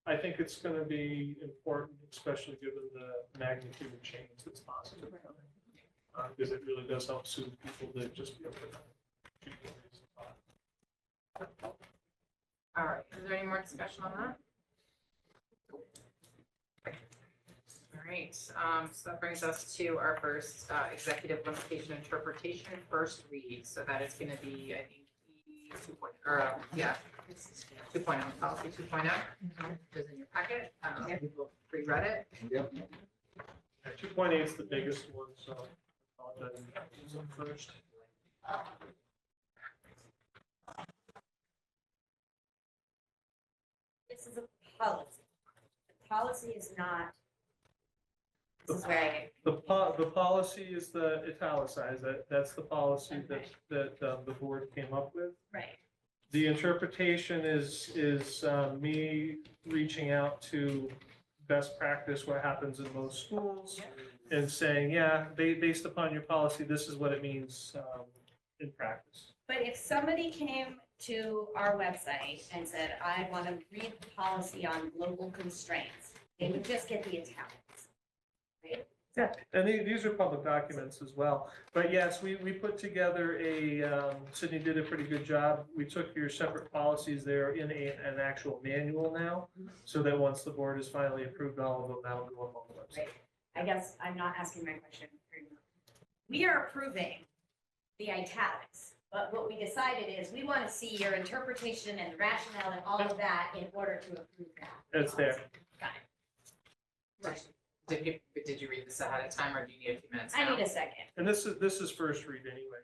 I think it's gonna be important, especially given the magnitude of change that's possible. Because it really does help soothe people to just be able to. All right, is there any more discussion on that? All right, so that brings us to our first executive limitation interpretation, first read. So that is gonna be, I think, E 2.0, policy 2.0. Is in your packet. People pre-read it. Yep. 2.8 is the biggest one, so I'll go ahead and use them first. This is a policy. The policy is not. This is where The policy is the italicized, that's the policy that the board came up with. right. The interpretation is me reaching out to best practice, what happens in most schools, and saying, yeah, based upon your policy, this is what it means in practice. But if somebody came to our website and said, I want to read the policy on local constraints, they would just get the italics. Right? And these are public documents as well. But yes, we put together Sydney did a pretty good job. We took your separate policies there in an actual manual now, so that once the board has finally approved all of them, that'll go up on the website. Right. I guess I'm not asking my question. We are approving the italics, but what we decided is we want to see your interpretation and rationale and all of that in order to approve that. It's there. Got it. Did you read this ahead of time, or do you need a few minutes I now? need a second. And this is first read anyway.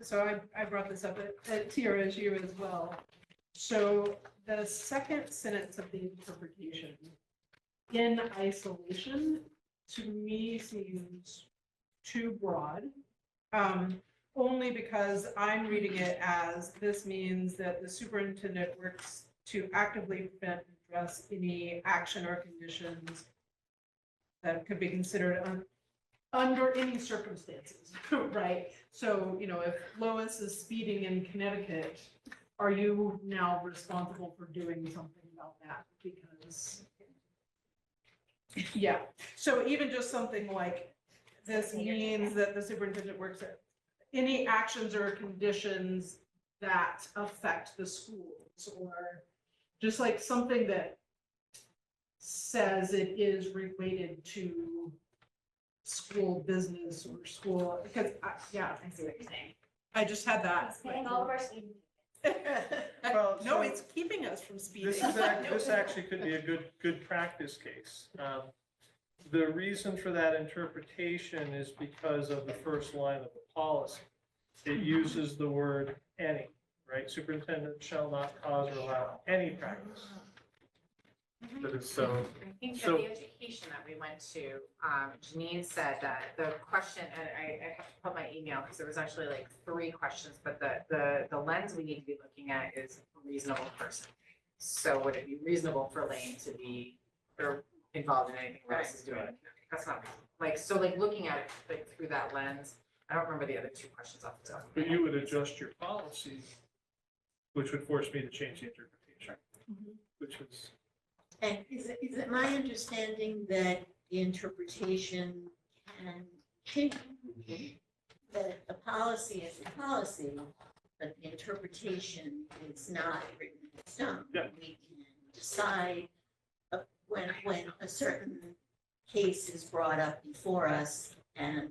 So I brought this up at TRSU as well. So the second sentence of the interpretation, in isolation, to me seems too broad. Only because I'm reading it as this means that the superintendent works to actively prevent and address any action or conditions that could be considered under any circumstances, right? So, if Lois is speeding in Connecticut, are you now responsible for doing something about that? Because, yeah, so even just something like this means that the superintendent works at any actions or conditions that affect the schools, or just like something that says it is related to school business or school, because, yeah, I see what you're saying. I just had that. Paying all of our students. Well, No, so it's keeping us from speeding. this actually could be a good practice case. The reason for that interpretation is because of the first line of the policy. It uses the word any, right? Superintendent shall not cause or allow any practice. But it's so, I think So- at the education that we went to, Janine said that the question, and I have to put my email because there was actually like 3 questions, but the lens we need to be looking at is a reasonable person. So would it be reasonable for Lane to be or involved in anything Russ is doing? That's not reasonable. Like, so like looking at it like through that lens, I don't remember the other 2 questions off the top of my but head. you would adjust your policy, which would force me to change the interpretation, which is. And is it my understanding that the interpretation can change? That the policy is a policy, but the interpretation is not written in stone. Yeah. We can decide when a certain case is brought up before us and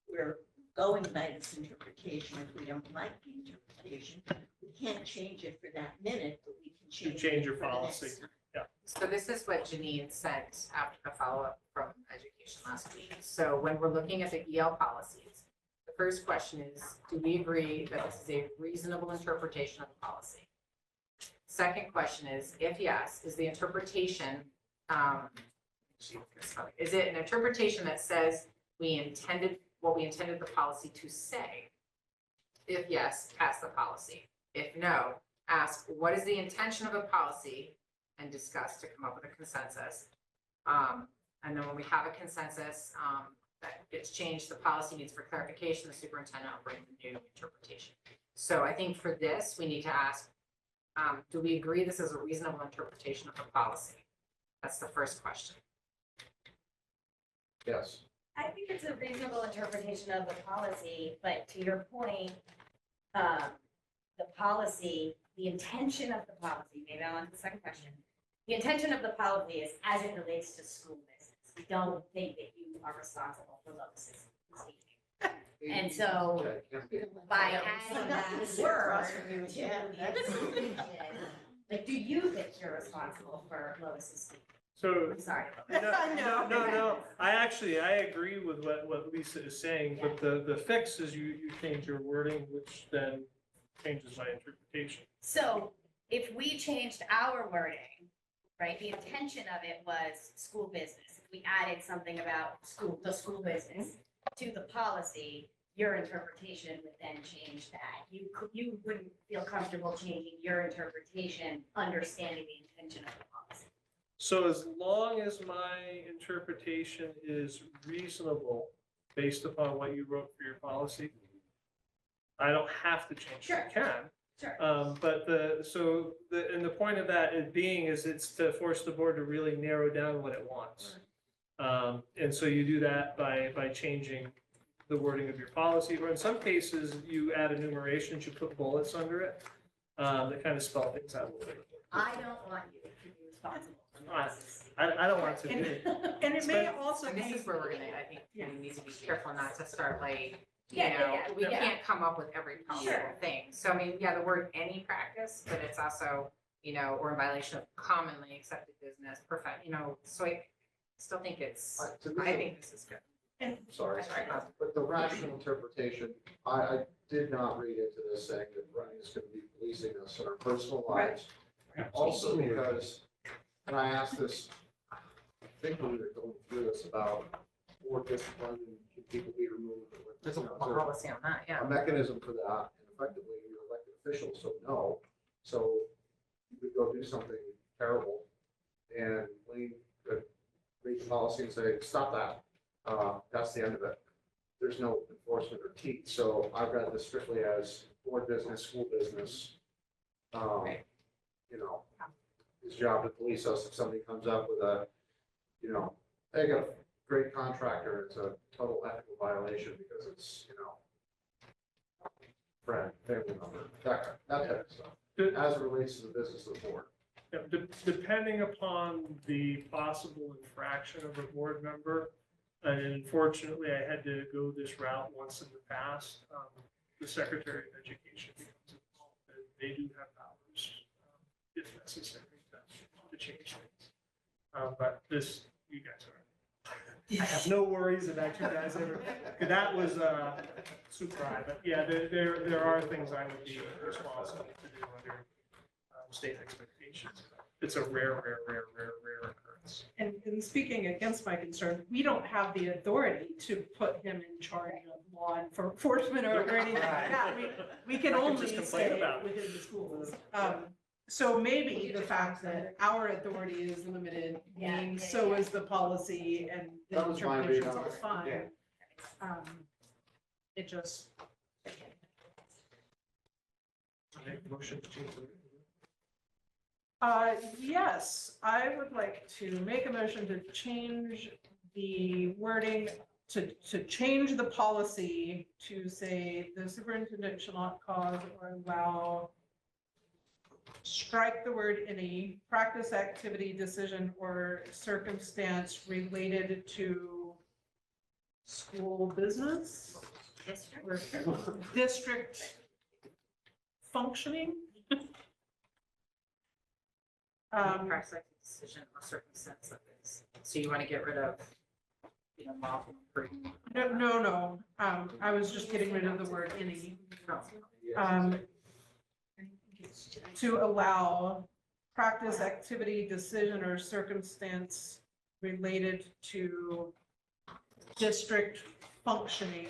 we're going by this interpretation. If we don't like the interpretation, we can't change it for that minute, but we can change change it your for the next policy. time. So this is what Janine sent after the follow-up from education last week. So when we're looking at the EL policies, the first question is, do we agree that this is a reasonable interpretation of the policy? Second question is, if yes, is the interpretation, is it an interpretation that says what we intended the policy to say? If yes, pass the policy. If no, ask, what is the intention of a policy? And discuss to come up with a consensus. And then when we have a consensus that gets changed, the policy needs for clarification, the superintendent will bring the new interpretation. So I think for this, we need to ask, do we agree this is a reasonable interpretation of the policy? That's the first question. Yes. I think it's a reasonable interpretation of the policy, but to your point, the policy, the intention of the policy, maybe I'll answer the second question. The intention of the policy is as it relates to school business. We don't think that you are responsible for Lois's speaking. And so by adding that word, like, do you think you're responsible for Lois's speaking? So, I'm sorry. no, I agree with what Lisa is saying, but the fix is you change your wording, which then changes my interpretation. So if we changed our wording, right, the intention of it was school business. If we added something about the school business to the policy, your interpretation would then change that. You wouldn't feel comfortable changing your interpretation, understanding the intention of the policy. So as long as my interpretation is reasonable based upon what you wrote for your policy, I don't have to change it. Sure. I can. Sure. But the point of that is it's to force the board to really narrow down what it wants. And so you do that by changing the wording of your policy, or in some cases, you add enumerations, you put bullets under it, that kind of spell things out a little bit. I don't want you to be responsible for Lois's I don't want to And- be. And it may also And be. this is where we're gonna, I think, we need to be careful not to start like, Yeah. we can't come up with every possible Sure. thing. So I mean, yeah, the word any practice, but it's also, or in violation of commonly accepted business, so I still think I think this is good. And Sorry, but the rational interpretation, I did not read into this saying that Brian is going to be policing us in our personal lives. Also because, and I asked this, I think when we were going through this about board discipline and can people be removed. There's a you know, policy on that, yeah. a mechanism for that, and effectively you're elected officials, so no. So you could go do something terrible and Wayne could read the policy and say, stop that. That's the end of it. There's no enforcement or teeth. So I've read this strictly as board business, school business. You know, his job to police us if somebody comes up with a, you know, they got a great contractor, it's a total ethical violation because it's, you know, friend, family member, that type of stuff, as it relates to the business of the board. Yeah, depending upon the possible infraction of a board member, and unfortunately, I had to go this route once in the past, the Secretary of Education becomes involved, and they do have powers, if necessary, to change things. But this, you guys are, I have no worries about you guys ever, that was super high, but yeah, there are things I would be responsible to do under state expectations. It's a rare occurrence. And speaking against my concern, we don't have the authority to put him in charge of law enforcement or anything like that. We can I can only just complain stay about it. within the schools. So maybe the fact that our authority is limited means so is the policy and the That was my read interpretations on are it. fine. Yeah. It just, I make a motion to change the. yes, I would like to make a motion to change the wording, to change the policy to say the superintendent shall not cause or allow, strike the word any practice, activity, decision, or circumstance related to school business or district functioning. Practice like a decision or circumstance like this. So you want to get rid of, you know, lawful prudent. No. I was just getting rid of the word any. To allow practice, activity, decision, or circumstance related to district functioning,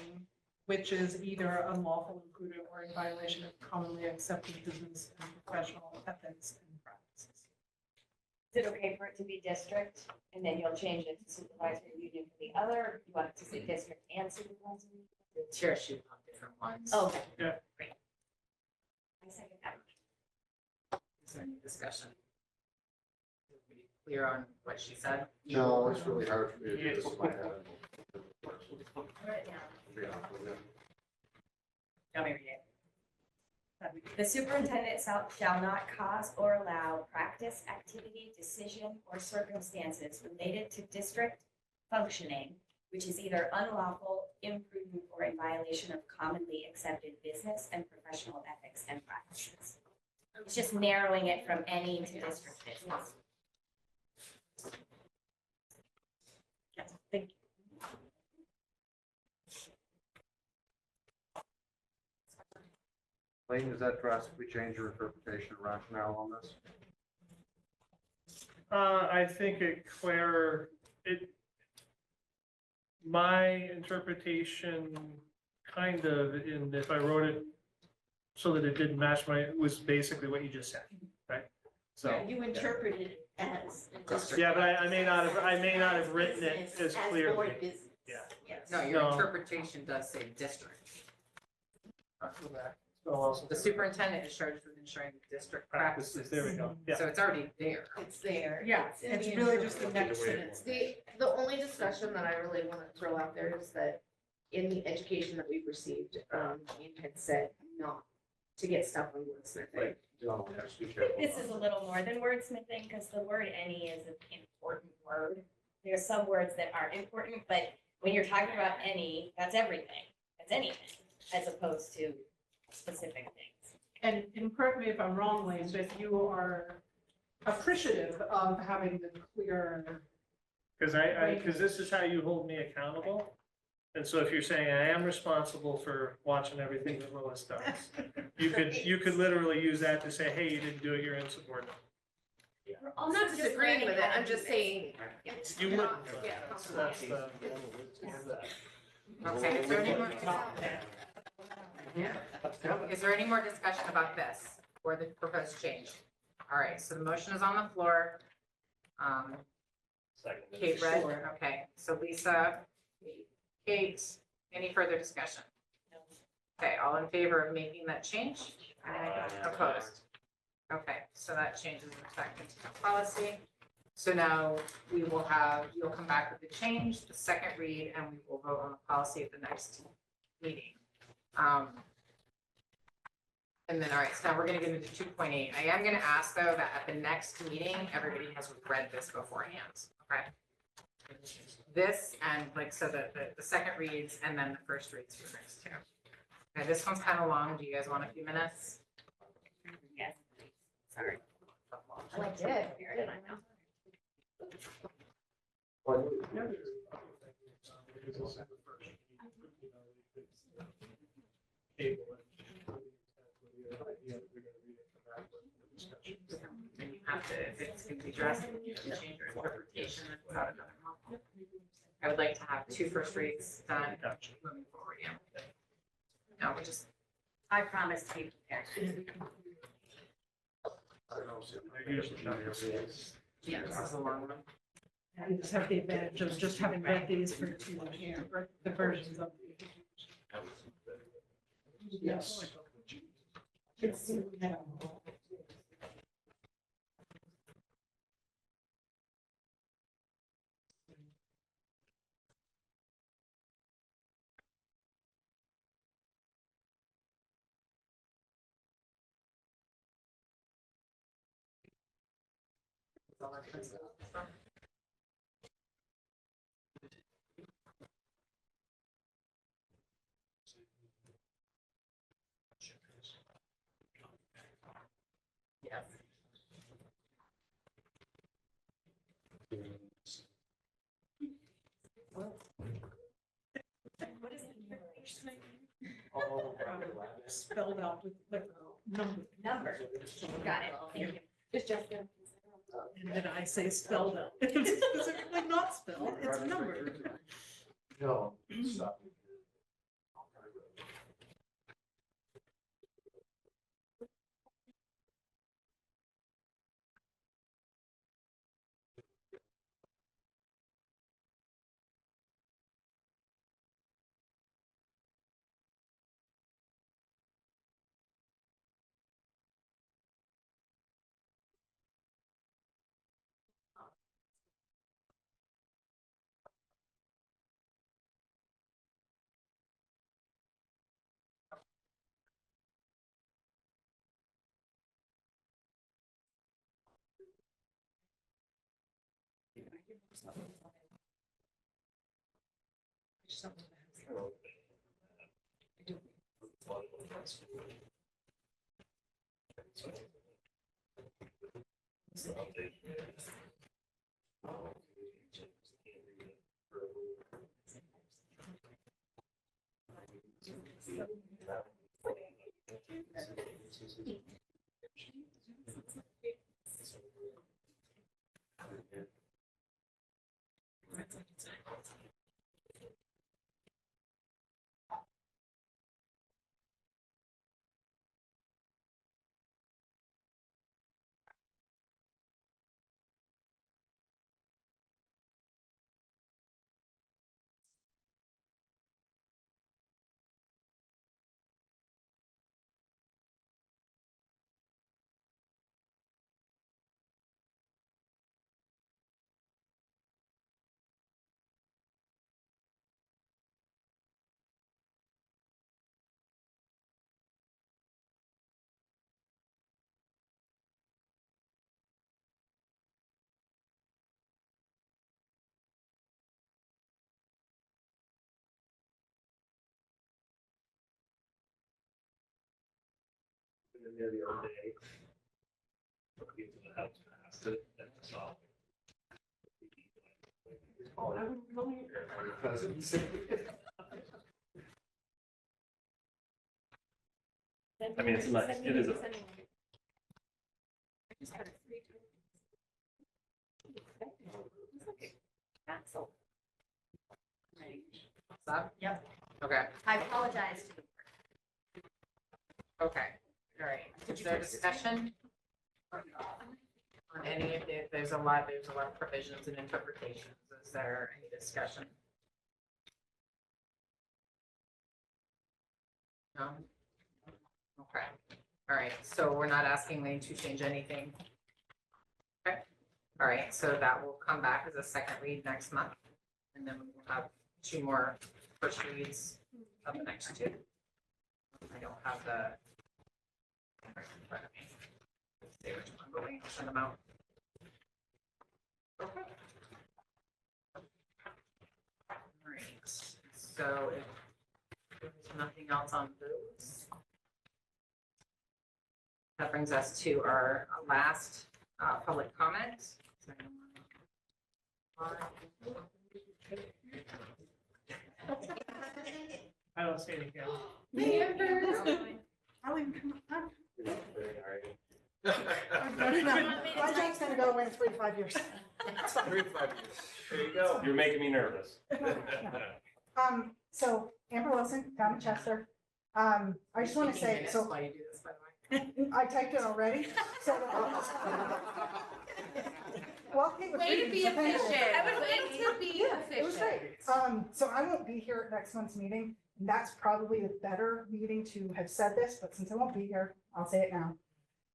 which is either unlawful, imprudent, or in violation of commonly accepted business and professional ethics and practices. Is it okay for it to be district and then you'll change it to supervisory union for the other? Or you want it to say district and supervisory? The chair should have different ones. Oh, okay. Yeah. Great. I second that. Is there any discussion? Everybody clear on what she said? No, it's really hard for me to do this in my head. Right now. To be honest with you. Let me read it. The superintendent shall not cause or allow practice, activity, decision, or circumstances related to district functioning, which is either unlawful, imprudent, or in violation of commonly accepted business and professional ethics and practices. It's just narrowing it from any to district business. Yes, thank you. Lane, does that drastically change your interpretation and rationale on this? I think my interpretation kind of, in if I wrote it so that it didn't match was basically what you just said, right? So, You interpreted it as. yeah, but I may not have written it as clearly. board business. Yeah. Yes. No, your No. interpretation does say district. Oh, The superintendent is charged with ensuring the district practices, practices. there we go, yeah. So it's already there. It's there. Yeah, in it's the really just the interpretation. next sentence. The only discussion that I really want to throw out there is that in the education that we've received, Wayne had said not to get stuff on wordsmithing. Right. Don't have to be I think careful. this is a little more than wordsmithing, because the word any is an important word. There's some words that aren't important, but when you're talking about any, that's everything. That's anything, as opposed to specific things. And correct me if I'm wrong, Lane, but you are appreciative of having the clear, Because because this is how you hold me accountable. And so if you're saying I am responsible for watching everything that Lois does, you could literally use that to say, hey, you didn't do it, you're insubordinate. We're I'm also not just disagreeing learning with it, how to I'm do just this. saying. You wouldn't. Yeah. That's the. Okay, is there any more? Yeah. Is there any more discussion about this or the proposed change? All right, so the motion is on the floor. Second. Kate read, okay, so Lisa, Kate, any further discussion? Okay, all in favor of making that change? Opposed? Okay, so that changes the second policy. So now we will have, you'll come back with the change, the second read, and we will vote on the policy at the next meeting. And then, all right, so now we're gonna get into 2.8. I am gonna ask though that at the next meeting, everybody has read this beforehand, okay? This and like, so the second reads and then the first reads for the next two. Okay, this one's kind of long. Do you guys want a few minutes? Yes, sorry. I did. And you have to, if it's going to be addressed, you have to change your interpretation without another month. I would like to have two first reads done moving forward, yeah. No, we just, I promise to be prepared. yeah, this is a long one. And you just have the advantage of just having read these for two, or the versions of. Yes. Yes. What is the Spelled out with number, number? Got it. Thank you. Just Jessica. and then I say spelled out. It's specifically not spelled, it's numbered. No, stop. And then the other day, looking into the house past it, and I saw. Oh, I wouldn't go here. I mean, it's nice, it is a. Cancel. Stop? Yep. Okay, I apologize to the okay, all right. Is there discussion? On any of the, there's a lot of provisions and interpretations. Is there any discussion? No? Okay, all right, so we're not asking Lane to change anything. Okay, all right, so that will come back as a second read next month. And then we'll have 2 more first reads of the next 2. I don't have the. In front of me. Let's see which one, but we can send them out. Okay. All right, so if there's nothing else on those. That brings us to our last public comment. I don't see anything else. Alan, come on. My job's gonna go away in 3 to 5 years. There you go. You're making me nervous. So Amber Wilson, down in Chester. I just want to say, so While you do this, by the way. I typed it already, so. Well, it was Way to reading, be so thank you. efficient. Way to be It was efficient. great. So I won't be here at next month's meeting. And that's probably the better meeting to have said this, but since I won't be here, I'll say it now.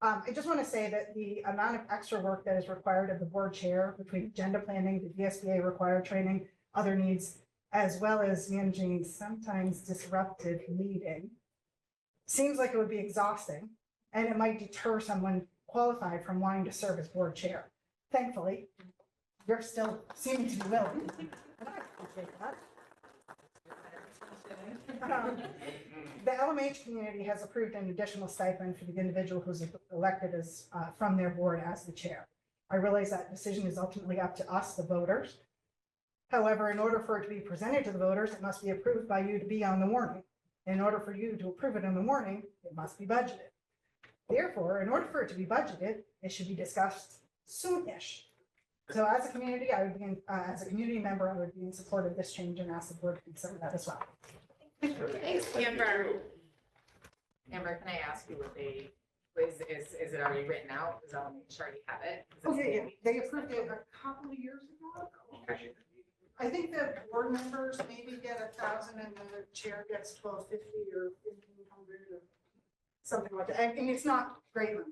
I just want to say that the amount of extra work that is required of the board chair between agenda planning, the VSBA required training, other needs, as well as managing sometimes disruptive meeting, seems like it would be exhausting, and it might deter someone qualified from wanting to serve as board chair. Thankfully, you're still seeming to be willing. And I appreciate that. The LMH community has approved an additional stipend for the individual who's elected as from their board as the chair. I realize that decision is ultimately up to us, the voters. However, in order for it to be presented to the voters, it must be approved by you to be on the warning. In order for you to approve it in the warning, it must be budgeted. Therefore, in order for it to be budgeted, it should be discussed soonish. So as a community, I would be, as a community member, I would be in support of this change and ask the board to consider that as well. Thanks, Amber. Amber, can I ask you what they, is it already written out? Does LMH already have it? Is it- Okay, they approved it a couple of years ago. I think that board members maybe get 1,000 and the chair gets 1,250 or 1,500 or something like that. I mean, it's not great money.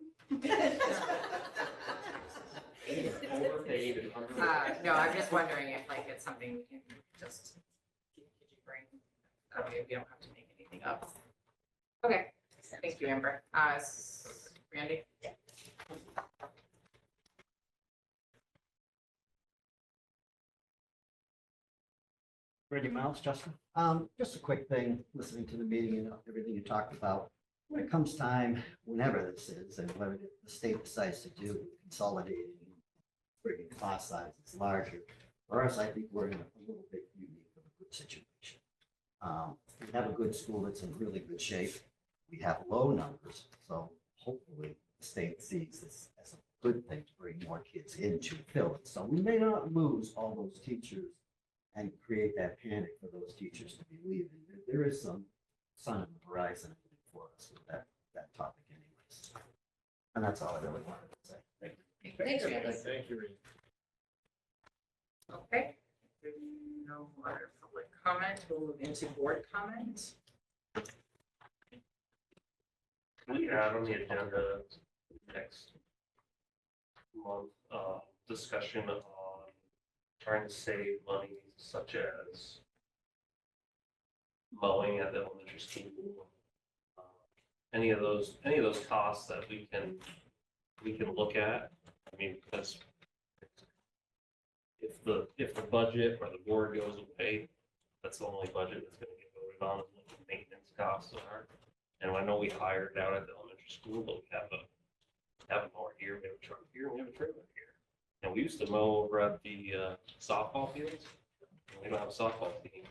Overpaid. No, I'm just wondering if like it's something we can just, could you bring, we don't have to make anything up. Okay, thank you, Amber. Randy? Randy Miles, Justin. Just a quick thing, listening to the meeting and everything you talked about. When it comes time, whenever this is, and whether the state decides to do consolidating, bringing class sizes larger, for us, I think we're in a little bit unique of a good situation. We have a good school that's in really good shape. We have low numbers, so hopefully the state sees this as a good thing to bring more kids in to fill it. So we may not lose all those teachers and create that panic for those teachers to be leaving. There is some sun on the horizon for us with that topic anyways. And that's all I really wanted to say. Thank you. Thanks, Randy. Thank you, Reed. Okay. No more public comment. We'll move into board comment. We add on the agenda next month, discussion on trying to save money such as mowing at the elementary school. Any of those costs that we can look at. I mean, because if the budget or the board goes away, that's the only budget that's gonna get voted on, is what the maintenance costs are. And I know we hired out at the elementary school, but we have a mower here, we have a truck here, and we have a trailer here. And we used to mow over at the softball fields, and we don't have a softball team.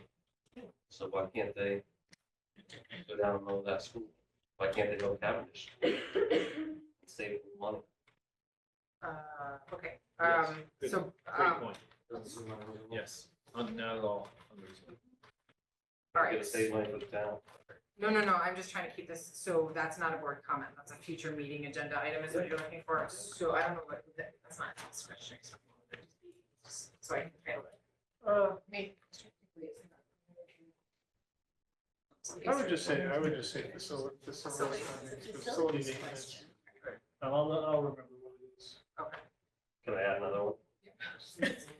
So why can't they go down and mow that school? Why can't they go to Cavendish? Save money. Okay, Yes, good, so, Great point. Yes, not at all. unreasonable. all right. Gonna save money for the town. No, I'm just trying to keep this, so that's not a board comment, that's a future meeting agenda item is what you're looking for, so I don't know what, that's not discretionary. So I can handle it. Maybe. I would just say facility maintenance. I'll remember what it is. Okay. Can I add another one?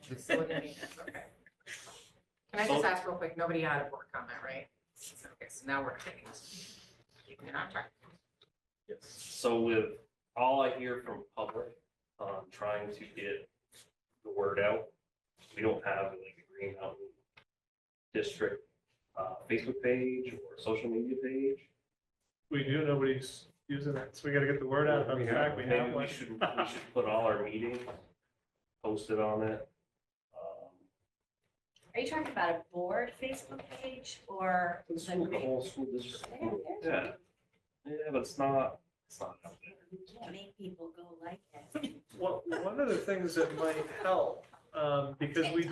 Facility maintenance, okay. Can I just ask real quick, nobody had a board comment, right? Okay, so now we're taking this. Keeping it on track. Yes. So with all I hear from public, trying to get the word out, we don't have like a Green Mountain District Facebook page or social media page. We do, nobody's using it, so we gotta get the word out. In fact, we have Maybe one. we should put all our meetings posted on it. Are you talking about a board Facebook page or? The school, the whole school district. Yeah, but it's not out there. You can't make people go like it. Well, one of the things that might help, because we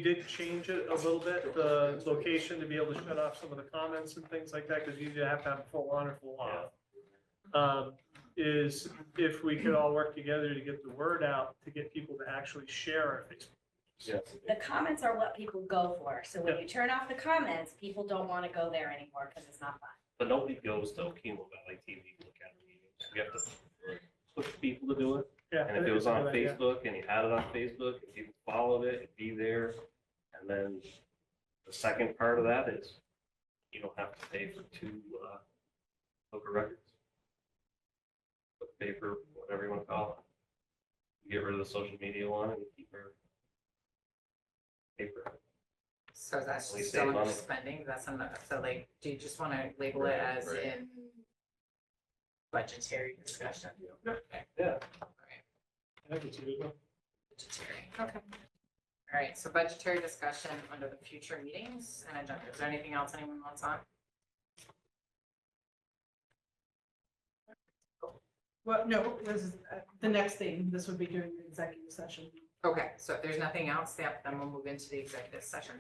did change it a little bit, the location to be able to shut off some of the comments and things like that, because you usually have to have full on or full off. Is if we could all work together to get the word out, to get people to actually share our Facebook. Yes. The comments are what people go for. So when you turn off the comments, people don't want to go there anymore because it's not fun. But nobody goes to Okemo Valley TV to look at our meetings. We have to push people to do it. Yeah. And if it was on Facebook and you had it on Facebook, if people followed it, it'd be there. And then the second part of that is you don't have to pay for two local records. Paper, whatever you want to call it. You get rid of the social media one and keep your paper. So that's We still save under money. spending, that's another, so like, do you just want to label it as Right. in budgetary discussion? Yeah. I think it's a good one. Budgetary, okay. All right, so budgetary discussion under the future meetings and agenda. Is there anything else anyone wants on? Well, no, this is the next thing. This would be during the executive session. Okay, so if there's nothing else, yep, then we'll move into the executive session.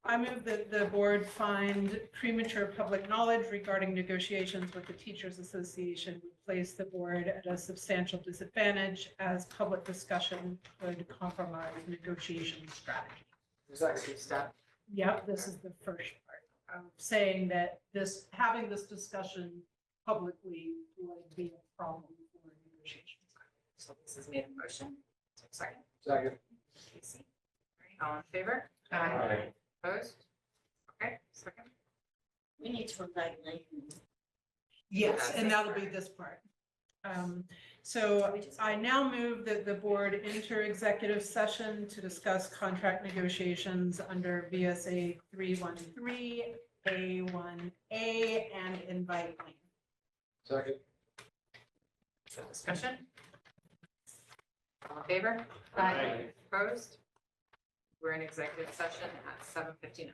I move that the board find premature public knowledge regarding negotiations with the Teachers Association would place the board at a substantial disadvantage as public discussion could compromise negotiation strategy. There's actually step. Yep, this is the first part of saying that having this discussion publicly would be a problem for negotiations. So this is made a motion. Second. Second. Casey. All right, all in favor? Aye. Opposed? Okay, second. We need to invite Lynn. Yes, and that'll be this part. So I now move that the board enter executive session to discuss contract negotiations under VSA 313, A1A, and invite Lynn. Second. So discussion? All in favor? Aye. Opposed? We're in executive session at 7:59.